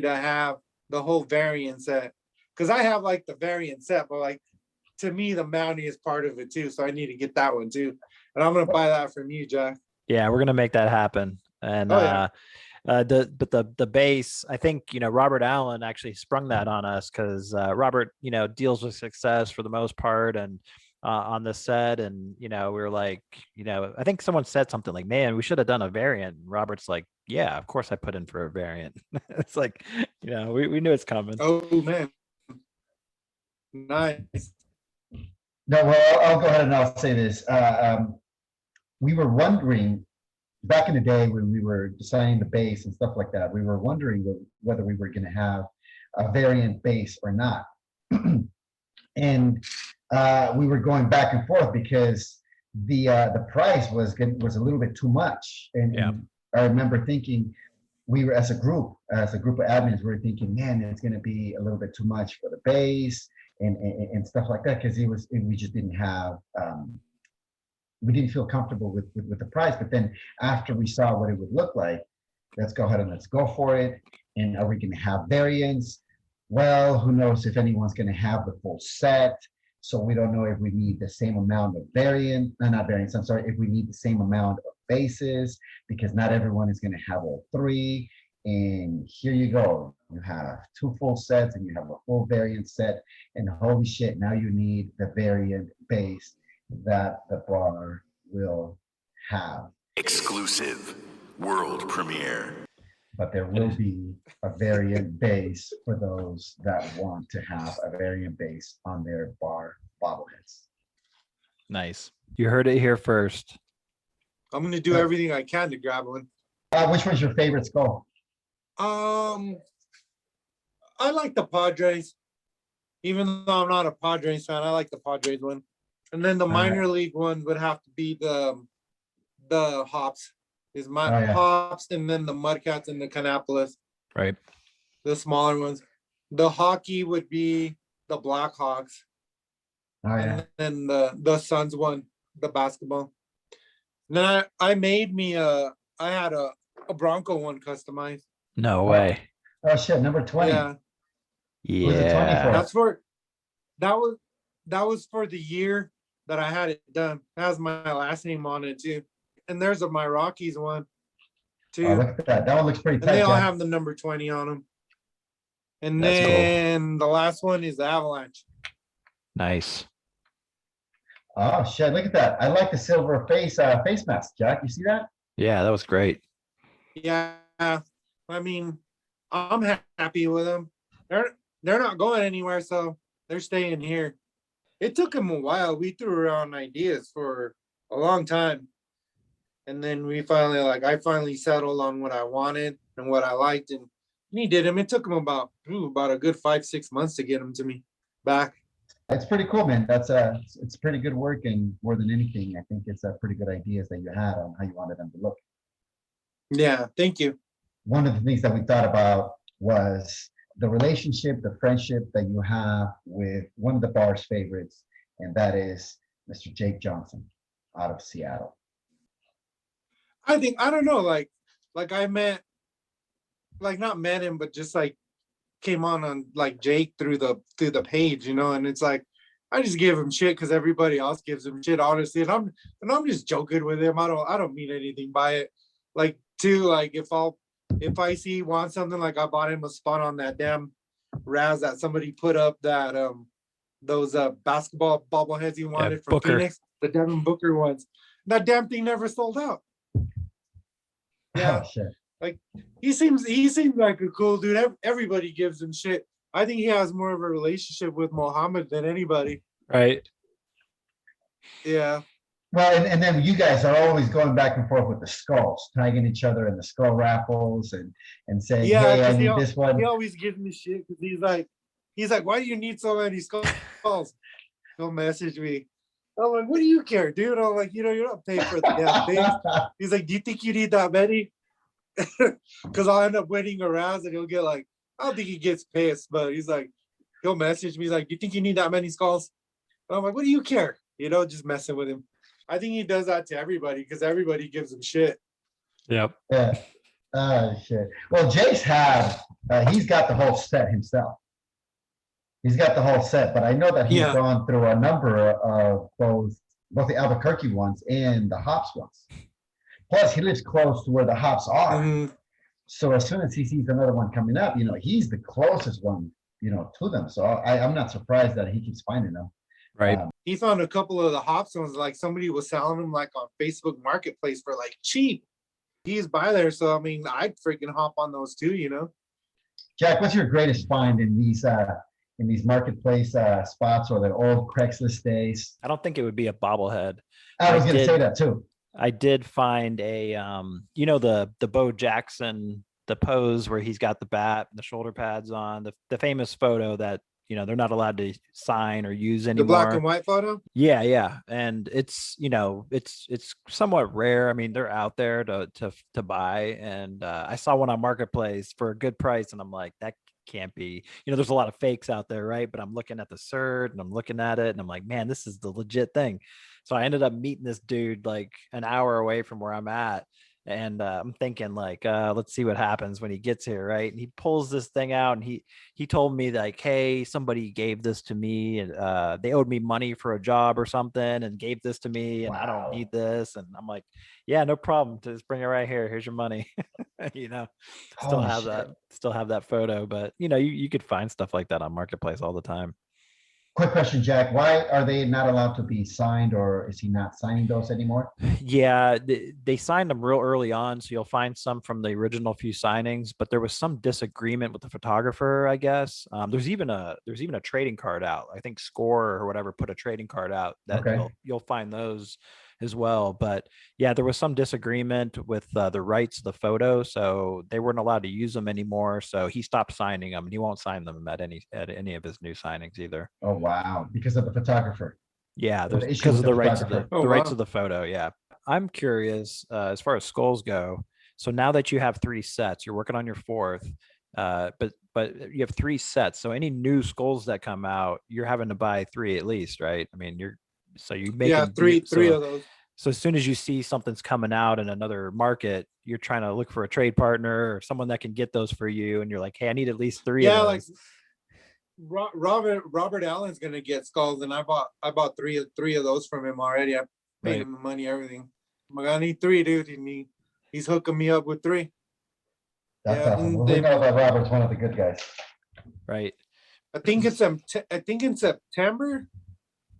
[SPEAKER 5] to have the whole variant set, because I have like the variant set, but like to me the Mountie is part of it too, so I need to get that one too, and I'm gonna buy that from you, Jack.
[SPEAKER 4] Yeah, we're gonna make that happen. And
[SPEAKER 5] Oh yeah.
[SPEAKER 4] the base, I think, Robert Allen actually sprung that on us because Robert, deals with success for the most part, and on the set, and we were like, I think someone said something like, man, we should have done a variant. And Robert's like, yeah, of course I put in for a variant. It's like, we knew it's coming.
[SPEAKER 5] Oh man, nice.
[SPEAKER 3] No, well, I'll go ahead and I'll say this. We were wondering back in the day when we were designing the base and stuff like that, we were wondering whether we were going to have a variant base or not. And we were going back and forth because the price was a little bit too much. And,
[SPEAKER 4] Yeah.
[SPEAKER 3] and I remember thinking, we were as a group of admins, we were thinking, man, it's going to be a little bit too much for the base and stuff like that, because we just didn't have we didn't feel comfortable with the price. But then after we saw what it would look like, let's go ahead and let's go for it. And are we going to have variants? Well, who knows if anyone's going to have the full set. So we don't know if we need the same amount of not variants, I'm sorry, if we need the same amount of bases, because not everyone is going to have all three. And here you go. You have two full sets and you have a full variant set. And holy shit, now you need the variant base that the bar will have.
[SPEAKER 6] Exclusive world premiere.
[SPEAKER 3] But there will be a variant base for those that want to have a variant base on their bar bobbleheads.
[SPEAKER 4] Nice. You heard it here first.
[SPEAKER 5] I'm gonna do everything I can to grab one.
[SPEAKER 3] Which one's your favorite skull?
[SPEAKER 5] I like the Padres. Even though I'm not a Padres fan, I like the Padres one. And then the minor league one would have to be the Hops. Hops, and then the Mudcats and the Canopolis.
[SPEAKER 4] Right.
[SPEAKER 5] The smaller ones. The hockey would be the Blackhawks.
[SPEAKER 3] Oh yeah.
[SPEAKER 5] And then the Suns one, the basketball. And then I had a Bronco one customized.
[SPEAKER 4] No way.
[SPEAKER 3] Oh shit, number 20.
[SPEAKER 5] Yeah.
[SPEAKER 3] Was it 20 for?
[SPEAKER 5] That was for the year that I had it done. It has my last name on it too. And there's my Rockies one too.
[SPEAKER 3] Oh, look at that. That one looks pretty tight.
[SPEAKER 5] And they all have the number 20 on them. And
[SPEAKER 4] That's
[SPEAKER 5] then the last one is the Avalanche.
[SPEAKER 4] Nice.
[SPEAKER 3] Oh shit, look at that. I like the silver face mask, Jack. You see that?
[SPEAKER 4] Yeah, that was great.
[SPEAKER 5] Yeah. I mean, I'm happy with them. They're not going anywhere, so they're staying here. It took them a while. We threw around ideas for a long time. And then I finally settled on what I wanted and what I liked, and he did them. It took him about a good 5-6 months to get them to me back.
[SPEAKER 3] It's pretty cool, man. It's pretty good work, and more than anything, I think it's pretty good ideas that you had on how you wanted them to look.
[SPEAKER 5] Yeah, thank you.
[SPEAKER 3] One of the things that we thought about was the relationship, the friendship that you have with one of the bar's favorites, and that is Mr. Jake Johnson out of Seattle.
[SPEAKER 5] I don't know, like I met, not met him, but just like came on like Jake through the page, and it's like I just give him shit because everybody else gives him shit, honestly, and I'm just joking with him. I don't mean anything by it. Like if I see he wants something, like I bought him a spot on that damn Raz that somebody put up, that those basketball bobbleheads he wanted from
[SPEAKER 4] Booker.
[SPEAKER 5] Phoenix, the Devin Booker ones. That damn thing never sold out. Yeah.
[SPEAKER 3] Oh, shit.
[SPEAKER 5] Like he seems like a cool dude. Everybody gives him shit. I think he has more of a relationship with Mohammed than anybody.
[SPEAKER 4] Right.
[SPEAKER 5] Yeah.
[SPEAKER 3] Well, and then you guys are always going back and forth with the skulls, tagging each other in the skull raffles and saying,
[SPEAKER 5] Yeah,
[SPEAKER 3] hey, I
[SPEAKER 5] 'cause
[SPEAKER 3] need this one.
[SPEAKER 5] he always gives me shit because he's like, why do you need so many skulls? He'll message me. I'm like, what do you care, dude? I'm like, you're not paying for the damn things. He's like, do you think you need that many? Because I'll end up winning a rounds and he'll get like, I don't think he gets pissed, but he's like, he'll message me. He's like, do you think you need that many skulls? And I'm like, what do you care? Just messing with him. I think he does that to everybody because everybody gives him shit.
[SPEAKER 4] Yep.
[SPEAKER 3] Yeah. Oh, shit. Well, Jake's he's got the whole set himself. He's got the whole set, but I know that he's gone through a number of both the Albuquerque ones and the hops ones. Plus, he lives close to where the hops are. Mm-hmm. So as soon as he sees another one coming up, he's the closest one, to them. So I'm not surprised that he keeps finding them.
[SPEAKER 4] Right.
[SPEAKER 5] He found a couple of the hops ones, like somebody was selling them like on Facebook Marketplace for like cheap. He's by there, so I mean, I'd freaking hop on those too,
[SPEAKER 3] Jack, what's your greatest find in these marketplace spots or the old Craigslist days?
[SPEAKER 4] I don't think it would be a bobblehead.
[SPEAKER 3] I was going to say that too.
[SPEAKER 4] I did find a, the Bo Jackson, the pose where he's got the bat and the shoulder pads on, the famous photo that, they're not allowed to sign or use anymore.
[SPEAKER 5] The black and white photo?
[SPEAKER 4] Yeah, yeah. And it's, it's somewhat rare. I mean, they're out there to buy. And I saw one on Marketplace for a good price. And I'm like, that can't be, there's a lot of fakes out there, right? But I'm looking at the cert and I'm looking at it and I'm like, man, this is the legit thing. So I ended up meeting this dude like an hour away from where I'm at. And I'm thinking like, let's see what happens when he gets here, right? And he pulls this thing out and he told me like, hey, somebody gave this to me and they owed me money for a job or something and gave this to me and I don't need this. And I'm like, yeah, no problem. Just bring it right here. Here's your money. Still have that photo, but you could find stuff like that on Marketplace all the time.
[SPEAKER 3] Quick question, Jack. Why are they not allowed to be signed, or is he not signing those anymore?
[SPEAKER 4] Yeah, they signed them real early on, so you'll find some from the original few signings. But there was some disagreement with the photographer, I guess. There's even a trading card out. I think Score or whatever put a trading card out that you'll find those as well. But yeah, there was some disagreement with the rights of the photo, so they weren't allowed to use them anymore. So he stopped signing them, and he won't sign them at any of his new signings either.
[SPEAKER 3] Oh wow! Because of the photographer.
[SPEAKER 4] Yeah, because of the rights of rights of the photo. Yeah, I'm curious as far as skulls go. So now that you have 3 sets, you're working on your 4th, but you have 3 sets. So any new skulls that come out, you're having to buy 3 at least, right? I mean, you make
[SPEAKER 5] three of those.
[SPEAKER 4] So as soon as you see something's coming out in another market, you're trying to look for a trade partner or someone that can get those for you, and you're like, hey, I need at least 3 of those.
[SPEAKER 5] Like Robert Allen's gonna get skulls, and I bought three of those from him already. I paid him the money, everything. I'm like, I need 3, dude, and he's hooking me up with 3.
[SPEAKER 3] That's awesome. Well, we know that Robert's one of the good guys.
[SPEAKER 4] Right.
[SPEAKER 5] I think in September,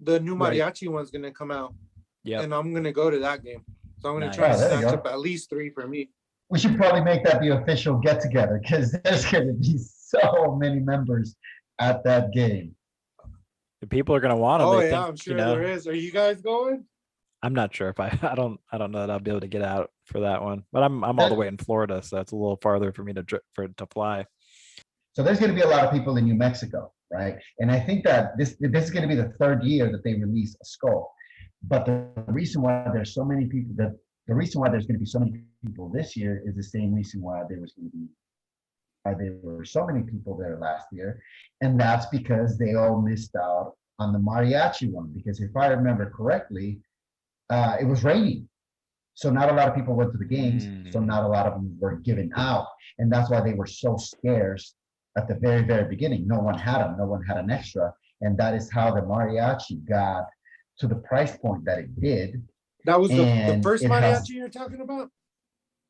[SPEAKER 5] the new mariachi one's gonna come out. Yeah. And I'm gonna go to that game. So I'm gonna try to snatch up at least 3 for me.
[SPEAKER 3] We should probably make that the official get together because there's gonna be so many members at that game.
[SPEAKER 4] The people are gonna want them.
[SPEAKER 5] Oh yeah, I'm sure there is. Are you guys going?
[SPEAKER 4] I'm not sure if I don't know that I'll be able to get out for that one. But I'm all the way in Florida, so it's a little farther for me to fly.
[SPEAKER 3] So there's going to be a lot of people in New Mexico, right? And I think that this is going to be the 3rd year that they release a skull. But the reason why there's so many people the reason why there's going to be so many people this year is the same reason why there were so many people there last year, and that's because they all missed out on the mariachi one. Because if I remember correctly, it was raining, so not a lot of people went to the games. So not a lot of them were given out, and that's why they were so scarce at the very, very beginning. No one had them. No one had an extra, and that is how the mariachi got to the price point that it did.
[SPEAKER 5] That was the first mariachi you're talking about?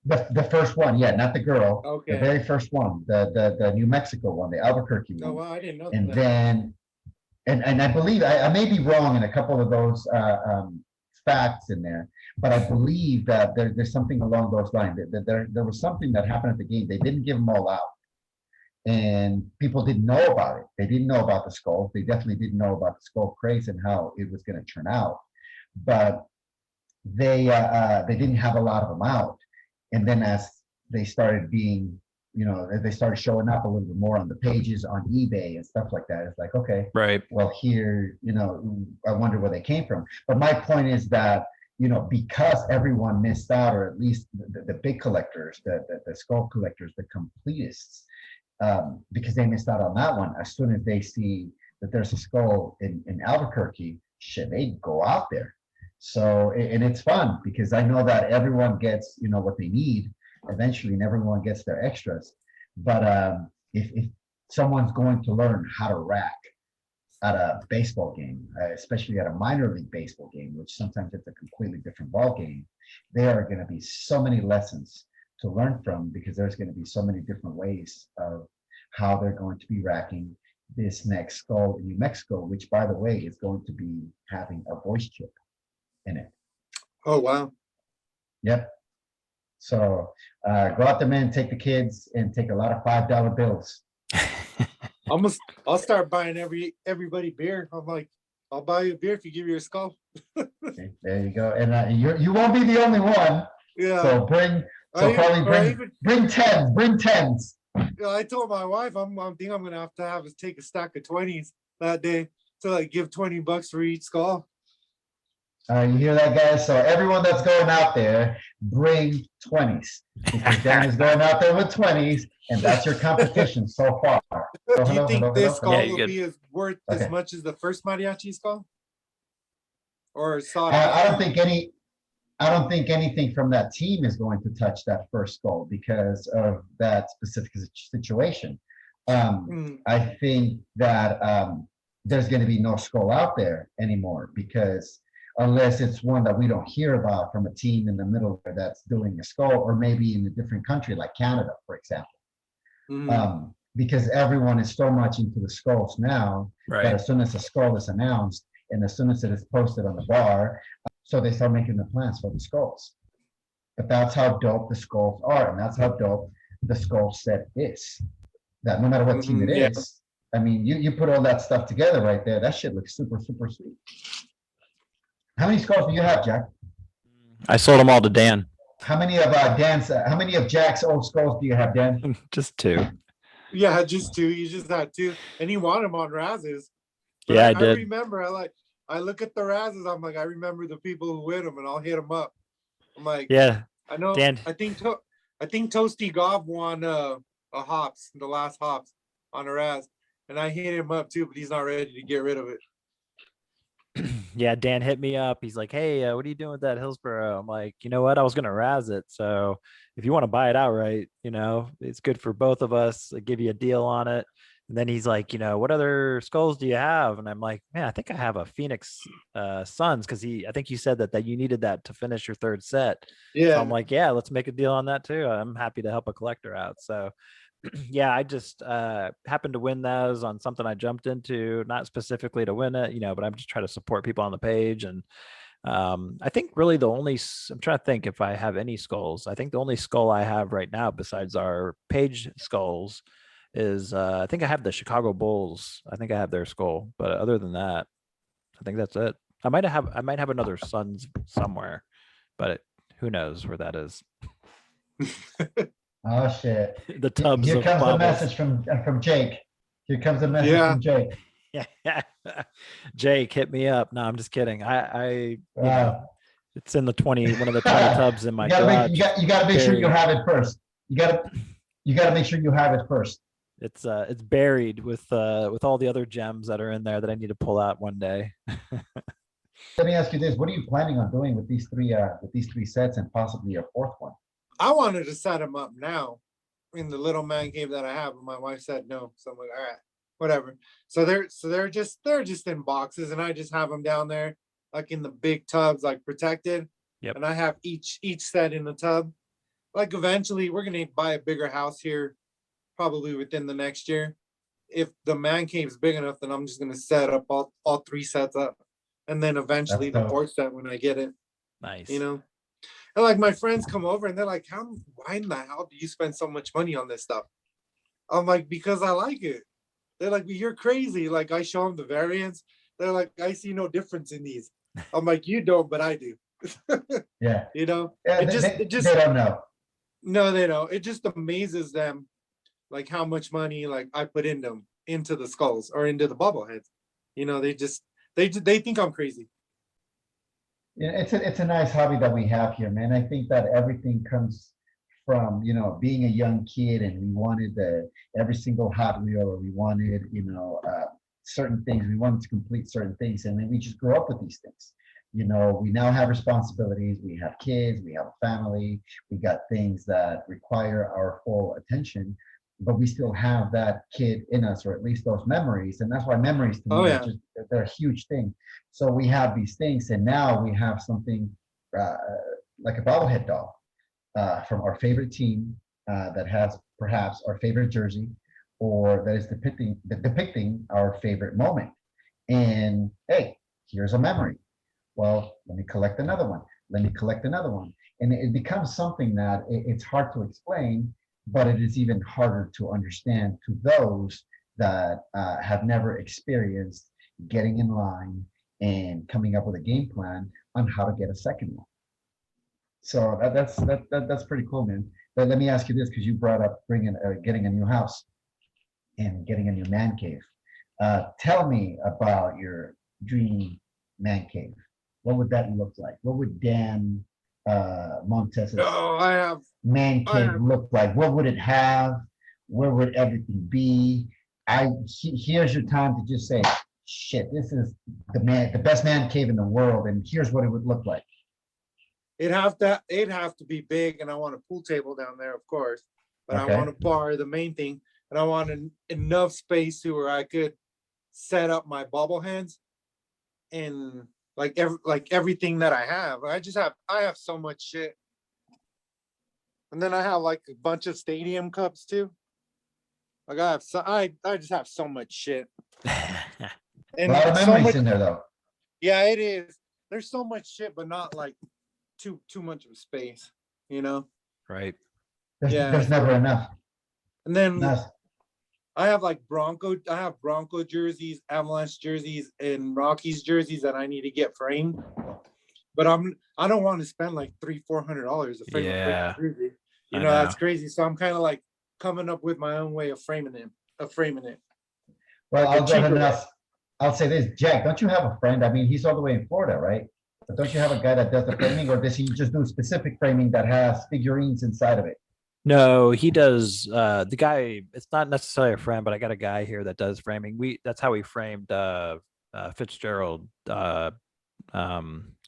[SPEAKER 3] The first one, yeah, not the girl.
[SPEAKER 5] Okay.
[SPEAKER 3] The very first one, the New Mexico one, the Albuquerque one.
[SPEAKER 5] Oh, wow, I didn't know
[SPEAKER 3] and
[SPEAKER 5] that.
[SPEAKER 3] Then, and I believe, I may be wrong in a couple of those facts in there, but I believe that there's something along those lines. There was something that happened at the game. They didn't give them all out. And people didn't know about it. They didn't know about the skulls. They definitely didn't know about the skull craze and how it was going to turn out. But they didn't have a lot of them out. And then as they started being they started showing up a little bit more on the pages on eBay and stuff like that. It's like, okay,
[SPEAKER 4] Right.
[SPEAKER 3] well, here, I wonder where they came from. But my point is that, because everyone missed out, or at least the big collectors, the skull collectors, the completists, because they missed out on that one. As soon as they see that there's a skull in Albuquerque, shit, they go out there. So, and it's fun because I know that everyone gets, what they need eventually, and everyone gets their extras. But if someone's going to learn how to rack at a baseball game, especially at a minor league baseball game, which sometimes it's a completely different ball game, there are going to be so many lessons to learn from, because there's going to be so many different ways of how they're going to be racking this next skull in New Mexico, which, by the way, is going to be having a voice chip in it.
[SPEAKER 5] Oh, wow.
[SPEAKER 3] Yep. So go out there, man, take the kids and take a lot of $5 bills.
[SPEAKER 5] I'll start buying everybody beer. I'm like, I'll buy you a beer if you give me your skull.
[SPEAKER 3] Okay, there you go. And you won't be the only one.
[SPEAKER 5] Yeah.
[SPEAKER 3] So bring tens.
[SPEAKER 5] Yeah, I told my wife I'm gonna have to take a stack of 20s that day to like give $20 for each skull.
[SPEAKER 3] You hear that, guys? So everyone that's going out there, bring 20s, because Dan is going out there with 20s, and that's your competition so far. So
[SPEAKER 5] Do you think this skull
[SPEAKER 4] Yeah,
[SPEAKER 5] will be worth as much as the first mariachi skull? Or
[SPEAKER 3] I don't think anything from that team is going to touch that first skull because of that specific situation. I think that there's going to be no skull out there anymore, because unless it's one that we don't hear about from a team in the middle that's doing a skull, or maybe in a different country like Canada, for example. Because everyone is so much into the skulls now,
[SPEAKER 4] Right.
[SPEAKER 3] that as soon as a skull is announced and as soon as it is posted on the bar, so they start making the plans for the skulls. But that's how dope the skulls are, and that's how dope the skull set is. That no matter what team it is, I mean, you put all that stuff together right there, that shit looks super, super sweet. How many skulls do you have, Jack?
[SPEAKER 4] I sold them all to Dan.
[SPEAKER 3] How many of Jack's old skulls do you have, Dan?
[SPEAKER 4] Just 2.
[SPEAKER 5] Yeah, just 2. You just had 2, and he wanted them on Razes. But
[SPEAKER 4] Yeah, I did.
[SPEAKER 5] I remember. I look at the Razes. I'm like, I remember the people who win them, and I'll hit them up. I'm like,
[SPEAKER 4] Yeah.
[SPEAKER 5] I know.
[SPEAKER 4] Dan.
[SPEAKER 5] I think Toasty Gob won a hops, the last hops on a Raz, and I hit him up too, but he's not ready to get rid of it.
[SPEAKER 4] Yeah, Dan hit me up. He's like, hey, what are you doing with that Hillsborough? I'm like, you know what? I was going to razz it. So if you want to buy it outright, it's good for both of us. I give you a deal on it. And then he's like, what other skulls do you have? And I'm like, man, I think I have a Phoenix Suns, because I think you said that you needed that to finish your third set.
[SPEAKER 5] Yeah.
[SPEAKER 4] So I'm like, yeah, let's make a deal on that too. I'm happy to help a collector out. So yeah, I just happened to win those on something I jumped into, not specifically to win it, but I'm just trying to support people on the page. And I think really I'm trying to think if I have any skulls. I think the only skull I have right now besides our page skulls is I think I have the Chicago Bulls. I think I have their skull, but other than that, I think that's it. I might have another Suns somewhere, but who knows where that is.
[SPEAKER 3] Oh shit!
[SPEAKER 4] The tubs.
[SPEAKER 3] Here
[SPEAKER 4] of
[SPEAKER 3] comes
[SPEAKER 4] bubbles.
[SPEAKER 3] a message from Jake. Here comes a message from Jake.
[SPEAKER 4] Yeah, Jake, hit me up. No, I'm just kidding. It's in one of the 20 tubs in my garage.
[SPEAKER 3] You gotta make sure you have it first. You gotta make sure you have it first.
[SPEAKER 4] It's buried with all the other gems that are in there that I need to pull out one day.
[SPEAKER 3] Let me ask you this: what are you planning on doing with these three sets and possibly a fourth one?
[SPEAKER 5] I wanted to set them up now in the little man cave that I have, but my wife said no. So I'm like, all right, whatever. So they're just in boxes, and I just have them down there, like in the big tubs, like protected.
[SPEAKER 4] Yep.
[SPEAKER 5] And I have each set in the tub. Like eventually, we're gonna buy a bigger house here, probably within the next year. If the man cave's big enough, then I'm just gonna set up all 3 sets up, and then eventually the 4th set when I get it.
[SPEAKER 4] Nice.
[SPEAKER 5] And like my friends come over and they're like, why in the hell do you spend so much money on this stuff? I'm like, because I like it. They're like, you're crazy. Like I show them the variants. They're like, I see no difference in these. I'm like, you don't, but I do.
[SPEAKER 3] Yeah.
[SPEAKER 5] Yeah,
[SPEAKER 3] they don't know.
[SPEAKER 5] No, they don't. It just amazes them like how much money like I put into the skulls or into the bobbleheads. You know, they think I'm crazy.
[SPEAKER 3] Yeah, it's a nice hobby that we have here, man. I think that everything comes from, being a young kid, and we wanted every single Hot Wheel, or we wanted, certain things. We wanted to complete certain things, and then we just grew up with these things. We now have responsibilities. We have kids. We have a family. We got things that require our full attention, but we still have that kid in us, or at least those memories. And that's why memories to
[SPEAKER 5] Oh
[SPEAKER 3] me
[SPEAKER 5] yeah.
[SPEAKER 3] they're a huge thing. So we have these things, and now we have something uh, like a bobblehead doll from our favorite team that has perhaps our favorite jersey, or that is depicting our favorite moment. And hey, here's a memory. Well, let me collect another one. Let me collect another one. And it becomes something that it's hard to explain, but it is even harder to understand to those that have never experienced getting in line and coming up with a game plan on how to get a second one. So that's pretty cool, man. But let me ask you this, because you brought up getting a new house and getting a new man cave. Tell me about your dream man cave. What would that look like? What would Dan Montes'
[SPEAKER 5] Oh,
[SPEAKER 3] man cave look like? What would it have? Where would everything be? Here's your time to just say, shit, this is the best man cave in the world, and here's what it would look like.
[SPEAKER 5] it'd have to be big, and I want a pool table down there, of course. But
[SPEAKER 3] Okay.
[SPEAKER 5] I want a bar, the main thing, and I want enough space to where I could set up my bobbleheads and like everything that I have. I have so much shit. And then I have like a bunch of stadium cups too. Like I just have so much shit.
[SPEAKER 3] A lot of memories in there, though.
[SPEAKER 5] Yeah, it is. There's so much shit, but not like too much of space, you know?
[SPEAKER 4] Right.
[SPEAKER 3] There's never enough.
[SPEAKER 5] And then
[SPEAKER 3] Enough.
[SPEAKER 5] I have Bronco jerseys, Avalanche jerseys, and Rockies jerseys that I need to get framed. But I don't want to spend like $300-400 to frame a jersey. You know, that's crazy. So I'm kind of like coming up with my own way of framing it.
[SPEAKER 3] Well,
[SPEAKER 5] Like
[SPEAKER 3] I'll say this, Jack, don't you have a friend? I mean, he's all the way in Florida, right? But don't you have a guy that does the framing, or does he just do specific framing that has figurines inside of it?
[SPEAKER 4] No, he does. The guy, it's not necessarily a friend, but I got a guy here that does framing. That's how we framed Fitzgerald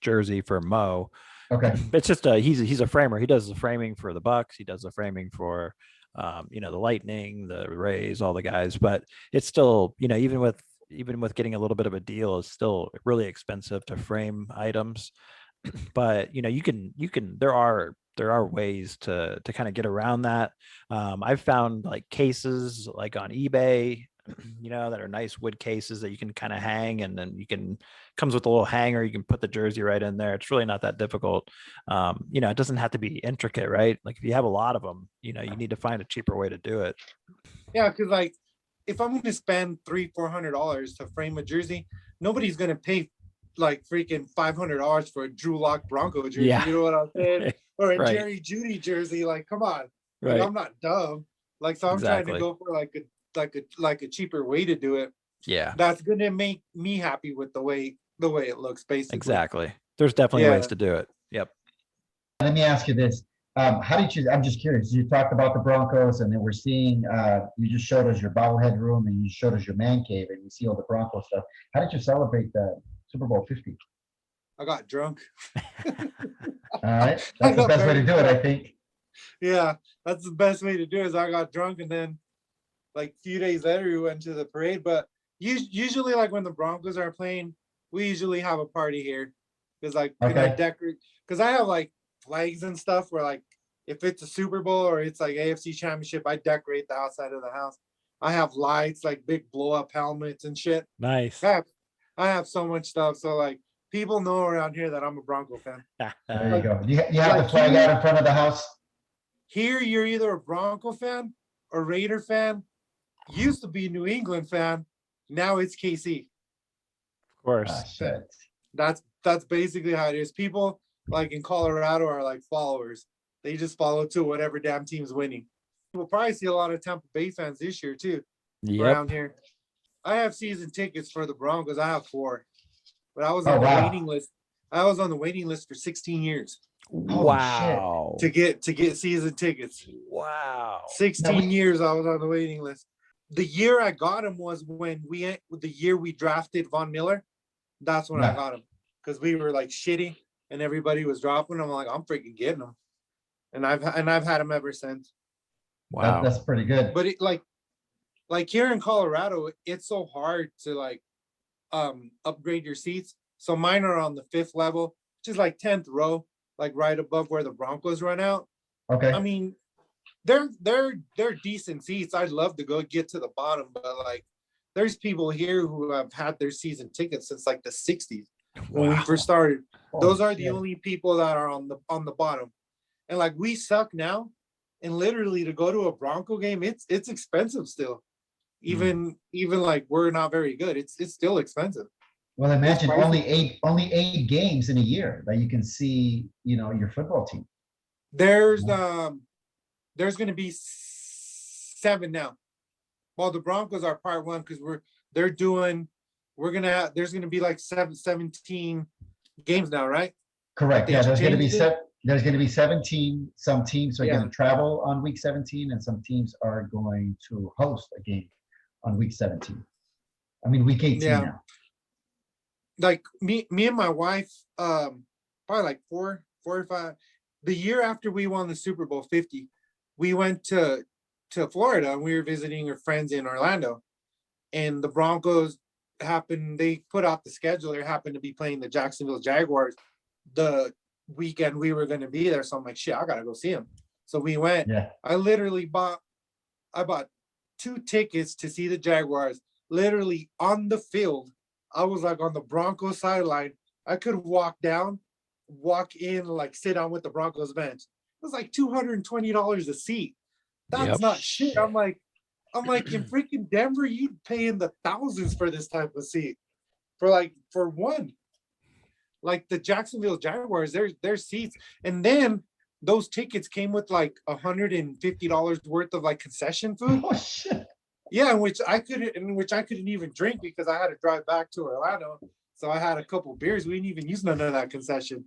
[SPEAKER 4] jersey for Mo.
[SPEAKER 3] Okay.
[SPEAKER 4] It's just he's a framer. He does the framing for the Bucks. He does the framing for the Lightning, the Rays, all the guys. But it's still, even with getting a little bit of a deal, it's still really expensive to frame items. But you can there are ways to kind of get around that. I've found like cases like on eBay, that are nice wood cases that you can kind of hang, and then comes with a little hanger. You can put the jersey right in there. It's really not that difficult. It doesn't have to be intricate, right? Like if you have a lot of them, you need to find a cheaper way to do it.
[SPEAKER 5] Yeah, because like if I'm going to spend $300-400 to frame a jersey, nobody's going to pay like freaking $500 for a Drew Lock Bronco jersey.
[SPEAKER 4] Yeah.
[SPEAKER 5] You know what I'm saying? Or a
[SPEAKER 4] Right.
[SPEAKER 5] Jerry Judy jersey. Like, come on.
[SPEAKER 4] Right.
[SPEAKER 5] Like, I'm not dumb. Like, so I'm trying to go for like a cheaper way to do it.
[SPEAKER 4] Yeah.
[SPEAKER 5] That's going to make me happy with the way it looks, basically.
[SPEAKER 4] Exactly. There's definitely ways to do it. Yep.
[SPEAKER 3] Let me ask you this. How did you, I'm just curious, you talked about the Broncos, and then we're seeing, you just showed us your bobblehead room, and you showed us your man cave, and you see all the Bronco stuff. How did you celebrate the Super Bowl 50?
[SPEAKER 5] I got drunk.
[SPEAKER 3] All right. That's the best way to do it, I think.
[SPEAKER 5] Yeah, that's the best way to do it, is I got drunk, and then like a few days later we went to the parade. But usually like when the Broncos are playing, we usually have a party here. Because like I decorate, because I have like flags and stuff where like if it's a Super Bowl or it's like AFC Championship, I decorate the outside of the house. I have lights, like big blow up helmets and shit.
[SPEAKER 4] Nice.
[SPEAKER 5] I have so much stuff. So like people know around here that I'm a Bronco fan.
[SPEAKER 3] There you go. You have the flag out in front of the house?
[SPEAKER 5] Here you're either a Bronco fan or Raider fan. Used to be New England fan. Now it's KC.
[SPEAKER 4] Of course.
[SPEAKER 3] Shit.
[SPEAKER 5] That's basically how it is. People like in Colorado are like followers. They just follow to whatever damn team's winning. We'll probably see a lot of Tampa Bay fans this year too around here. I have season tickets for the Broncos. I have 4, but I was on the waiting list. I was on the waiting list for 16 years.
[SPEAKER 4] Wow.
[SPEAKER 5] To get season tickets.
[SPEAKER 4] Wow.
[SPEAKER 5] 16 years I was on the waiting list. The year I got him was when the year we drafted Von Miller. That's when I got him, because we were like shitty and everybody was dropping. I'm like, I'm freaking getting him, and I've had him ever since.
[SPEAKER 4] Wow,
[SPEAKER 3] that's pretty good.
[SPEAKER 5] But it like here in Colorado, it's so hard to like upgrade your seats. So mine are on the 5th level, which is like 10th row, like right above where the Broncos run out.
[SPEAKER 3] Okay.
[SPEAKER 5] I mean, they're decent seats. I'd love to go get to the bottom, but like there's people here who have had their season tickets since like the 60s when we first started. Those are the only people that are on the bottom. And like we suck now. And literally to go to a Bronco game, it's expensive still. Even like we're not very good. It's still expensive.
[SPEAKER 3] Well, imagine only eight games in a year that you can see, your football team.
[SPEAKER 5] There's going to be 7 now. Well, the Broncos are part 1 because there's going to be like 17 games now, right?
[SPEAKER 3] Correct. Yeah, there's going to be 17. Some teams are going to travel on week 17, and some teams are going to host a game on week 17. I mean, week 18 now.
[SPEAKER 5] Like me and my wife, probably like 4 or 5. The year after we won the Super Bowl 50, we went to Florida and we were visiting our friends in Orlando, and the Broncos they put out the schedule. They happened to be playing the Jacksonville Jaguars the weekend we were going to be there. So I'm like, shit, I got to go see them. So we went. Yeah. I bought 2 tickets to see the Jaguars literally on the field. I was like on the Broncos sideline. I could walk in, like sit down with the Broncos bench. It was like $220 a seat. That's not shit. I'm like in freaking Denver, you'd pay in the thousands for this type of seat for one. Like the Jacksonville Jaguars, their seats, and then those tickets came with like $150 worth of like concession food. Oh shit! Yeah, in which I couldn't even drink because I had to drive back to Orlando. So I had a couple beers. We didn't even use none of that concession.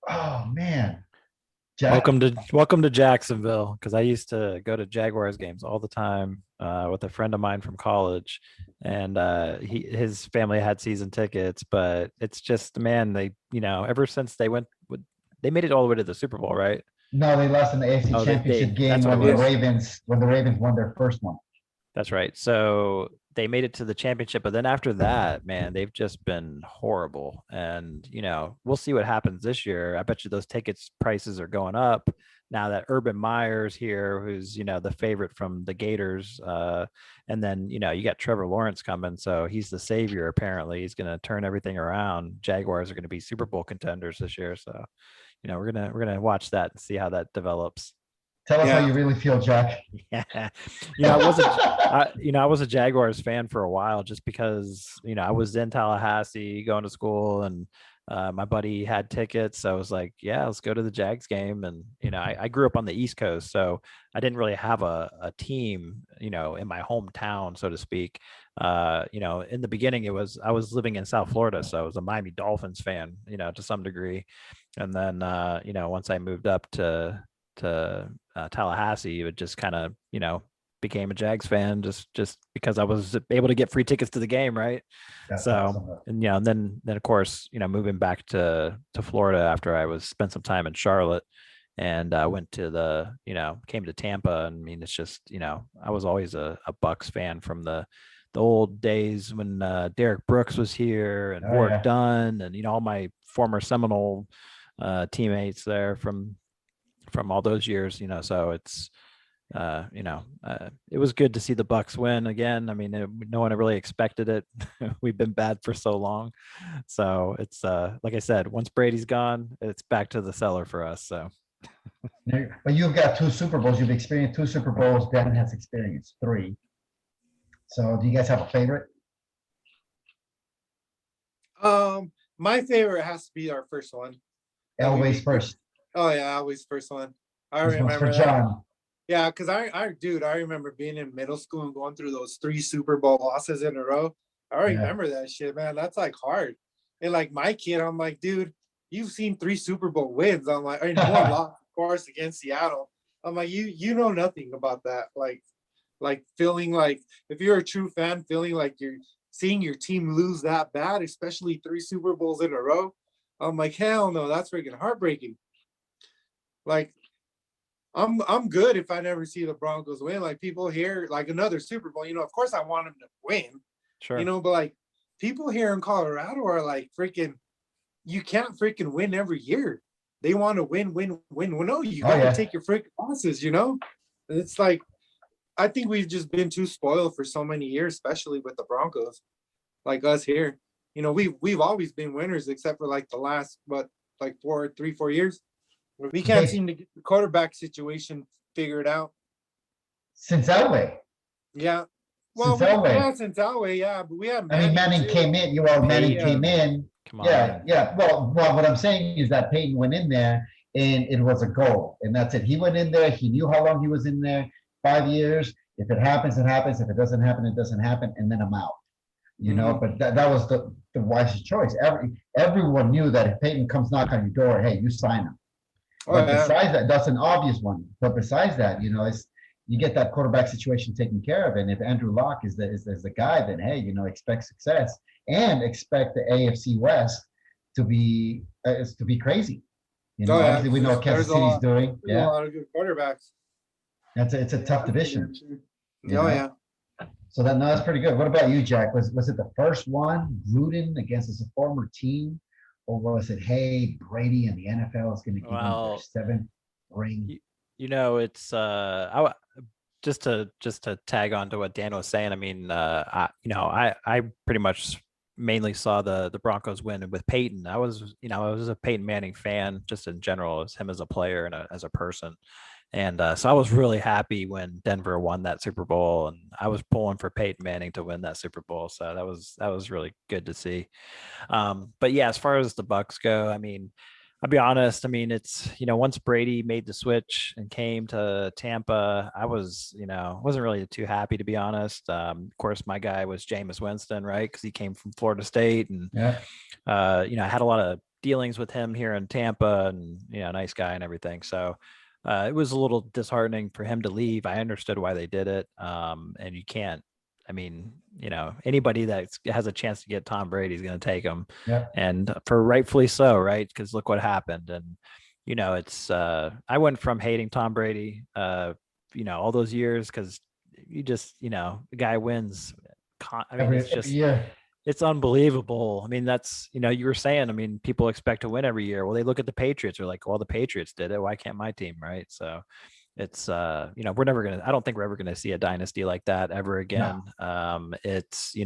[SPEAKER 3] Oh man!
[SPEAKER 4] Welcome to Jacksonville, because I used to go to Jaguars games all the time with a friend of mine from college, and his family had season tickets. But it's just, man, they ever since they made it all the way to the Super Bowl, right?
[SPEAKER 3] No, they lost in the AFC Championship game when the Ravens won their first one.
[SPEAKER 4] That's right. So they made it to the championship, but then after that, man, they've just been horrible. And, we'll see what happens this year. I bet you those tickets prices are going up now that Urban Meyer's here, who's, the favorite from the Gators. And then, you got Trevor Lawrence coming. So he's the savior. Apparently he's going to turn everything around. Jaguars are going to be Super Bowl contenders this year. So, we're going to watch that and see how that develops.
[SPEAKER 3] Tell us how you really feel, Jack.
[SPEAKER 4] Yeah. I was a Jaguars fan for a while just because, I was in Tallahassee going to school, and my buddy had tickets. So I was like, yeah, let's go to the Jags game. And, I grew up on the East Coast, so I didn't really have a team, in my hometown, so to speak. In the beginning, I was living in South Florida, so I was a Miami Dolphins fan, to some degree. And then, once I moved up to Tallahassee, it just kind of became a Jags fan just because I was able to get free tickets to the game, right? That's awesome. And then of course moving back to Florida after I spent some time in Charlotte, and went to came to Tampa. And I mean, it's just I was always a Bucks fan from the old days when Derek Brooks was here, and Warwick Dunn, and all my former Seminole teammates there from all those years, so it's, it was good to see the Bucks win again. I mean, no one really expected it. We've been bad for so long. So it's, like I said, once Brady's gone, it's back to the cellar for us. So.
[SPEAKER 3] But you've got 2 Super Bowls. You've experienced 2 Super Bowls. Devin has experienced 3. So do you guys have a favorite?
[SPEAKER 5] My favorite has to be our first one.
[SPEAKER 3] Always first.
[SPEAKER 5] Oh yeah, always first one. I remember
[SPEAKER 3] for John.
[SPEAKER 5] Yeah, because dude, I remember being in middle school and going through those 3 Super Bowl losses in a row. I
[SPEAKER 3] Yeah.
[SPEAKER 5] remember that shit, man. That's like hard. And like my kid, I'm like, dude, you've seen 3 Super Bowl wins. I'm like, and one loss, of course, against Seattle. I'm like, you know nothing about that. Like feeling like if you're a true fan, feeling like you're seeing your team lose that bad, especially 3 Super Bowls in a row. I'm like, hell no, that's freaking heartbreaking. Like I'm good if I never see the Broncos win. Like people here, like another Super Bowl, of course I want them to win,
[SPEAKER 4] Sure.
[SPEAKER 5] but like people here in Colorado are like freaking, you can't freaking win every year. They want to win. Well, no, you gotta take your freaking losses, And it's like, I think we've just been too spoiled for so many years, especially with the Broncos, like us here. We've always been winners except for like the last, like 4 years. We can't seem to get the quarterback situation figured out.
[SPEAKER 3] Since Elway.
[SPEAKER 5] Yeah.
[SPEAKER 3] Well,
[SPEAKER 5] Since Elway, yeah, but we had Manning.
[SPEAKER 3] I mean, Manning came in. Manning came in.
[SPEAKER 4] Come on.
[SPEAKER 3] Yeah. Well, what I'm saying is that Peyton went in there, and it was a goal, and that's it. He went in there. He knew how long he was in there. 5 years. If it happens, it happens. If it doesn't happen, it doesn't happen, and then I'm out. But that was the wisest choice. Everyone knew that if Peyton comes knock on your door, hey, you sign him. But besides that, that's an obvious one. But besides that, it's you get that quarterback situation taken care of. And if Andrew Luck is the guy, then hey, expect success and expect the AFC West to be crazy. Obviously we know what Kansas City's doing.
[SPEAKER 5] Yeah, a lot of good quarterbacks.
[SPEAKER 3] It's a tough division.
[SPEAKER 5] Yeah.
[SPEAKER 3] So that's pretty good. What about you, Jack? Was it the first one, Gruden against his former team? Or was it, hey, Brady and the NFL is going to give him their 7th ring?
[SPEAKER 4] It's just to tag on to what Dan was saying. I mean, I pretty much mainly saw the Broncos win with Peyton. I was a Peyton Manning fan just in general, as him as a player and as a person. And so I was really happy when Denver won that Super Bowl, and I was pulling for Peyton Manning to win that Super Bowl. So that was really good to see. But yeah, as far as the Bucks go, I mean, I'll be honest. I mean, it's, once Brady made the switch and came to Tampa, I was, wasn't really too happy, to be honest. Of course, my guy was Jameis Winston, right? Because he came from Florida State, and I had a lot of dealings with him here in Tampa, and nice guy and everything. So it was a little disheartening for him to leave. I understood why they did it. And you can't, I mean, anybody that has a chance to get Tom Brady is going to take him, and for rightfully so, right? Because look what happened. And, it's, I went from hating Tom Brady, all those years, because you just, the guy wins. I mean, it's just, it's unbelievable. I mean, that's, you were saying, I mean, people expect to win every year. Well, they look at the Patriots, they're like, well, the Patriots did it. Why can't my team? Right. So it's, I don't think we're ever going to see a dynasty like that ever again. No. It's,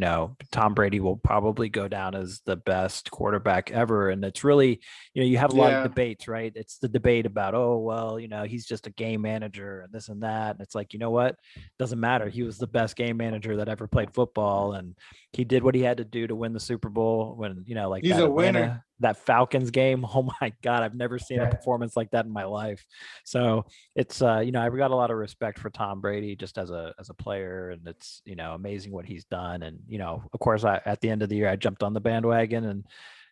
[SPEAKER 4] Tom Brady will probably go down as the best quarterback ever. And it's really, you have a lot of debates, right? It's the debate about, oh, well, he's just a game manager and this and that. And it's like, you know what? Doesn't matter. He was the best game manager that ever played football. And he did what he had to do to win the Super Bowl when, like
[SPEAKER 5] he's a winner.
[SPEAKER 4] That Falcons game. Oh my God. I've never seen a performance like that in my life. So it's, I've got a lot of respect for Tom Brady just as a player, and it's, amazing what he's done. And, of course, at the end of the year, I jumped on the bandwagon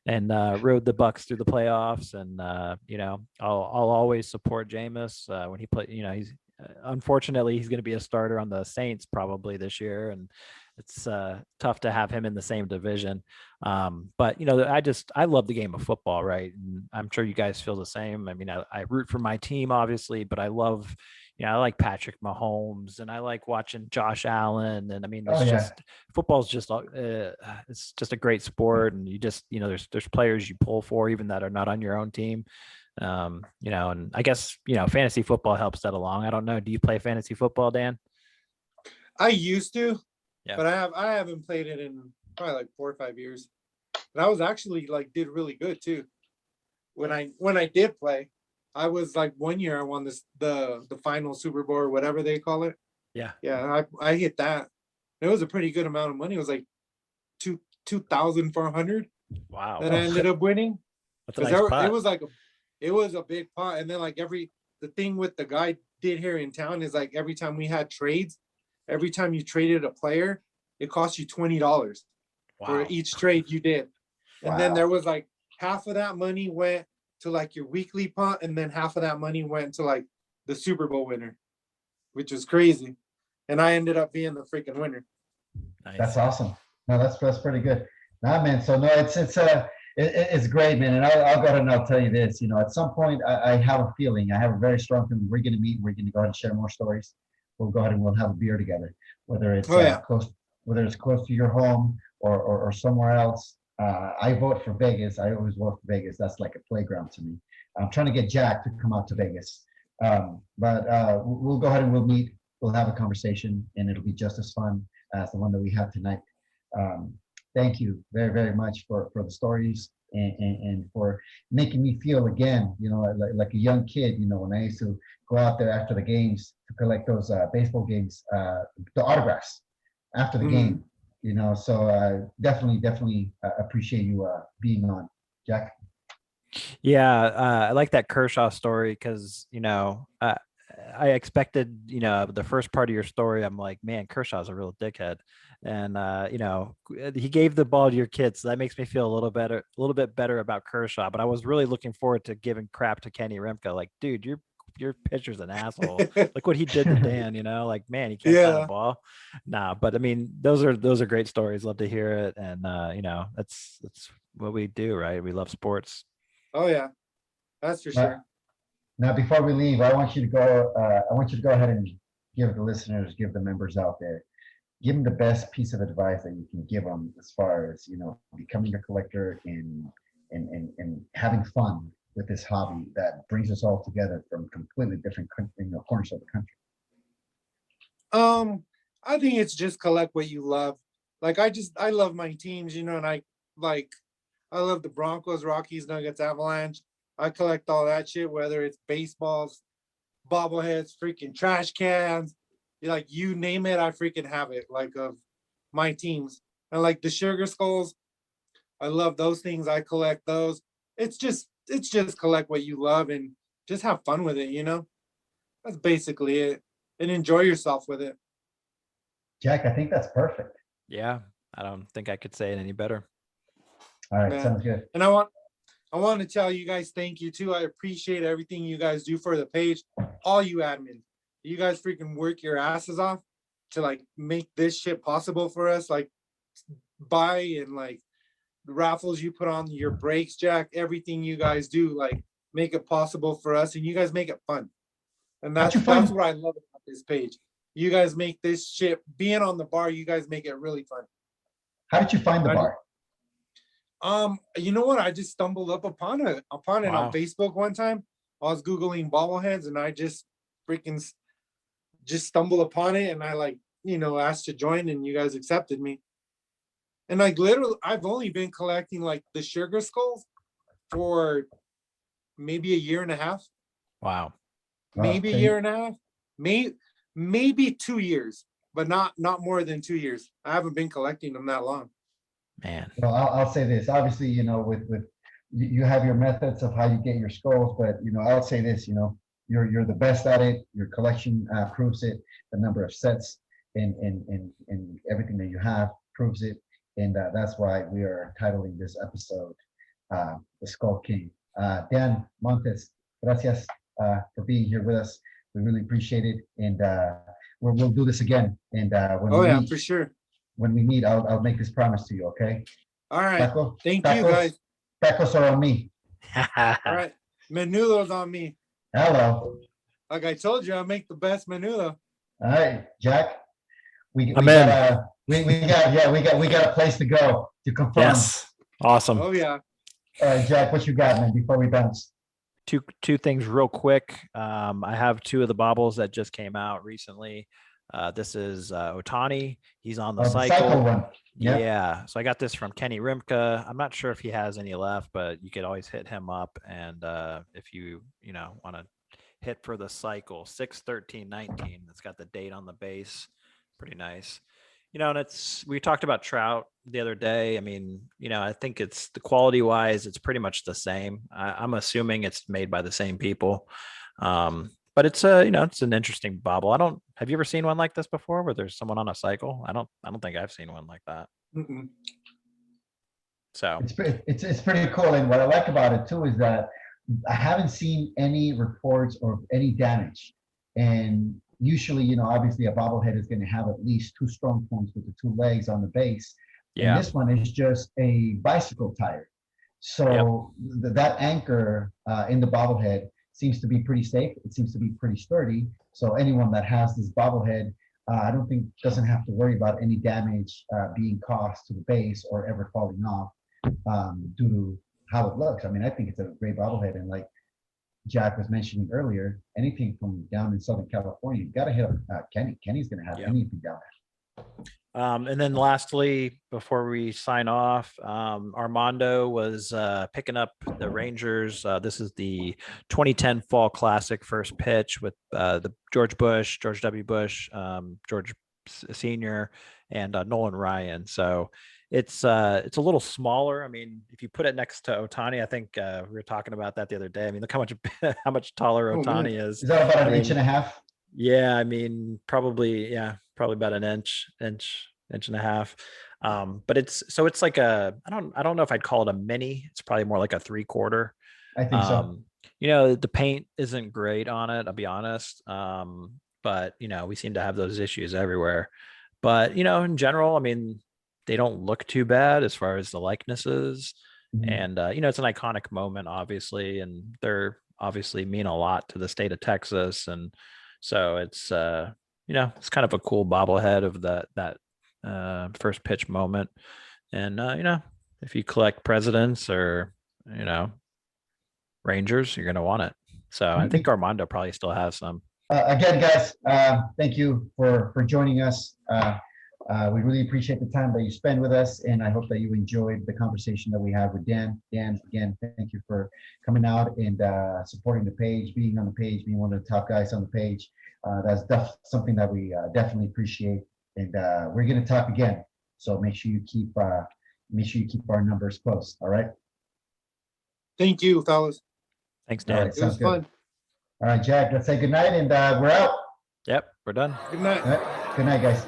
[SPEAKER 4] and rode the Bucks through the playoffs. And, I'll always support Jameis when he play, he's unfortunately, he's going to be a starter on the Saints probably this year. And it's tough to have him in the same division. But, I love the game of football, right? And I'm sure you guys feel the same. I mean, I root for my team, obviously, but I love, I like Patrick Mahomes, and I like watching Josh Allen. And I mean, it's football's just, it's just a great sport. And you just, there's players you pull for even that are not on your own team. And I guess, fantasy football helps that along. I don't know. Do you play fantasy football, Dan?
[SPEAKER 5] I used to. Yeah. But I haven't played it in probably like 4 or 5 years. And I was actually did really good too. When I did play, I was like 1 year I won the final Super Bowl or whatever they call it.
[SPEAKER 4] Yeah.
[SPEAKER 5] Yeah, I hit that. It was a pretty good amount of money. It was like 2,400.
[SPEAKER 4] Wow.
[SPEAKER 5] That I ended up winning.
[SPEAKER 4] That's a nice pot.
[SPEAKER 5] It was a big pot. And then the thing with the guy did here in town is like every time we had trades, every time you traded a player, it cost you $20 for each trade you did. And then there was like half of that money went to like your weekly punt, and then half of that money went to like the Super Bowl winner, which was crazy. And I ended up being the freaking winner.
[SPEAKER 4] Nice.
[SPEAKER 3] That's awesome. No, that's pretty good. Nah, man. So no, it's great, man. And I'll go ahead and I'll tell you this. You know, at some point, I have a feeling. I have a very strong feeling. We're going to meet. We're going to go ahead and share more stories. We'll go ahead and we'll have a beer together, whether it's close, whether it's close to your home or somewhere else. I vote for Vegas. I always vote for Vegas. That's like a playground to me. I'm trying to get Jack to come out to Vegas. But we'll go ahead and we'll meet. We'll have a conversation, and it'll be just as fun as the one that we have tonight. Thank you very, very much for the stories and for making me feel again, you know, like a young kid, you know, when I used to go out there after the games to collect those baseball games, the autographs after the game, you know, so definitely appreciate you being on, Jack.
[SPEAKER 4] Yeah, I like that Kershaw story because, you know, I expected, you know, the first part of your story, I'm like, man, Kershaw's a real dickhead. And, you know, he gave the ball to your kids. So that makes me feel a little bit better about Kershaw. But I was really looking forward to giving crap to Kenny Rimka. Like, dude, your pitcher's an asshole. Like what he did to Dan, you know, like, man, he can't find a ball. Nah, but I mean, those are great stories. Love to hear it. And, you know, that's what we do, right? We love sports.
[SPEAKER 5] Oh yeah, that's for sure.
[SPEAKER 3] Now, before we leave, I want you to go. I want you to go ahead and give the listeners, give the members out there, give them the best piece of advice that you can give them as far as, you know, becoming a collector and having fun with this hobby that brings us all together from completely different corners of the country.
[SPEAKER 5] I think it's just collect what you love. Like I love my teams, you know, and I love the Broncos, Rockies, Nuggets, Avalanche. I collect all that shit, whether it's baseballs, bobbleheads, freaking trash cans, like you name it, I freaking have it, like of my teams. And like the sugar skulls, I love those things. I collect those. It's just collect what you love and just have fun with it, you know? That's basically it. And enjoy yourself with it.
[SPEAKER 3] Jack, I think that's perfect.
[SPEAKER 4] Yeah, I don't think I could say it any better.
[SPEAKER 3] All right, sounds good.
[SPEAKER 5] And I want to tell you guys thank you too. I appreciate everything you guys do for the page. All you admins, you guys freaking work your asses off to like make this shit possible for us. Like buy and like the raffles you put on, your breaks, Jack, everything you guys do, like make it possible for us, and you guys make it fun. And that's what I love about this page. You guys make this shit, being on the bar, you guys make it really fun.
[SPEAKER 3] How did you find the bar?
[SPEAKER 5] You know what? I just stumbled upon it on Facebook one time. I was Googling bobbleheads and I just stumbled upon it, and I like, you know, asked to join and you guys accepted me. And like literally, I've only been collecting like the sugar skulls for maybe a year and a half.
[SPEAKER 4] Wow.
[SPEAKER 5] Maybe a year and a half. Maybe 2 years, but not more than 2 years. I haven't been collecting them that long.
[SPEAKER 4] Man.
[SPEAKER 3] Well, I'll say this. Obviously, you know, with you have your methods of how you get your skulls, but you know, I'll say this. You know, you're the best at it. Your collection proves it. The number of sets and everything that you have proves it. And that's why we are titling this episode "The Skull King." Dan Montes, gracias for being here with us. We really appreciate it, and we'll do this again. And when
[SPEAKER 5] for sure.
[SPEAKER 3] When we meet, I'll make this promise to you, okay?
[SPEAKER 5] All right. Thank you, guys.
[SPEAKER 3] Tacos are on me.
[SPEAKER 5] All right. Menudo's on me.
[SPEAKER 3] Hello.
[SPEAKER 5] Like I told you, I make the best menudo.
[SPEAKER 3] All right, Jack. We got a place to go to confirm.
[SPEAKER 4] Yes. Awesome.
[SPEAKER 5] Oh yeah.
[SPEAKER 3] All right, Jack, what you got, man, before we bounce?
[SPEAKER 4] Two things real quick. I have two of the bobbles that just came out recently. This is Otani. He's on the cycle
[SPEAKER 3] one. Yep.
[SPEAKER 4] Yeah. So I got this from Kenny Rimka. I'm not sure if he has any left, but you could always hit him up. And if you want to hit for the cycle, 6/13/19. It's got the date on the base. Pretty nice. And we talked about Trout the other day. I mean, I think it's the quality wise, it's pretty much the same. I'm assuming it's made by the same people. But it's a, it's an interesting bobble. Have you ever seen one like this before where there's someone on a cycle? I don't think I've seen one like that.
[SPEAKER 5] Mm-mm.
[SPEAKER 4] So
[SPEAKER 3] It's pretty cool. And what I like about it too is that I haven't seen any reports or any damage. And usually, obviously a bobblehead is going to have at least two strong points with the two legs on the base. And
[SPEAKER 4] yeah,
[SPEAKER 3] this one is just a bicycle tire. So that anchor in the bobblehead seems to be pretty safe. It seems to be pretty sturdy. So anyone that has this bobblehead, I don't think doesn't have to worry about any damage being caused to the base or ever falling off due to how it looks. I mean, I think it's a great bobblehead. And like Jack was mentioning earlier, anything from down in Southern California, you got to hit up Kenny. Kenny's going to have anything down there.
[SPEAKER 4] And then lastly, before we sign off, Armando was picking up the Rangers. This is the 2010 Fall Classic first pitch with the George W. Bush, George Sr., and Nolan Ryan. So it's a little smaller. I mean, if you put it next to Ohtani, I think we were talking about that the other day. I mean, look how much taller Ohtani is.
[SPEAKER 3] Is that about an inch and a half?
[SPEAKER 4] Yeah, I mean, probably about an inch and a half. But it's like I don't know if I'd call it a mini. It's probably more like a 3/4.
[SPEAKER 3] I think so.
[SPEAKER 4] The paint isn't great on it, I'll be honest. But we seem to have those issues everywhere. But in general, I mean, they don't look too bad as far as the likenesses.
[SPEAKER 3] Mhm.
[SPEAKER 4] And it's an iconic moment, obviously, and they're obviously mean a lot to the state of Texas. And so it's it's kind of a cool bobblehead of that first pitch moment. And if you collect presidents or Rangers, you're gonna want it. So I think Armando probably still has some.
[SPEAKER 3] Again, guys, thank you for joining us. We really appreciate the time that you spend with us, and I hope that you enjoyed the conversation that we had with Dan. Dan, again, thank you for coming out and supporting the page, being on the page, being one of the top guys on the page. That's something that we definitely appreciate, and we're going to talk again. So make sure you keep our numbers close. All right.
[SPEAKER 5] Thank you, fellas.
[SPEAKER 4] Thanks, Dan.
[SPEAKER 3] All right,
[SPEAKER 5] It was fun.
[SPEAKER 3] All right, Jack. Let's say good night, and we're out.
[SPEAKER 4] Yep, we're done.
[SPEAKER 5] Good night.
[SPEAKER 3] All right, good night, guys.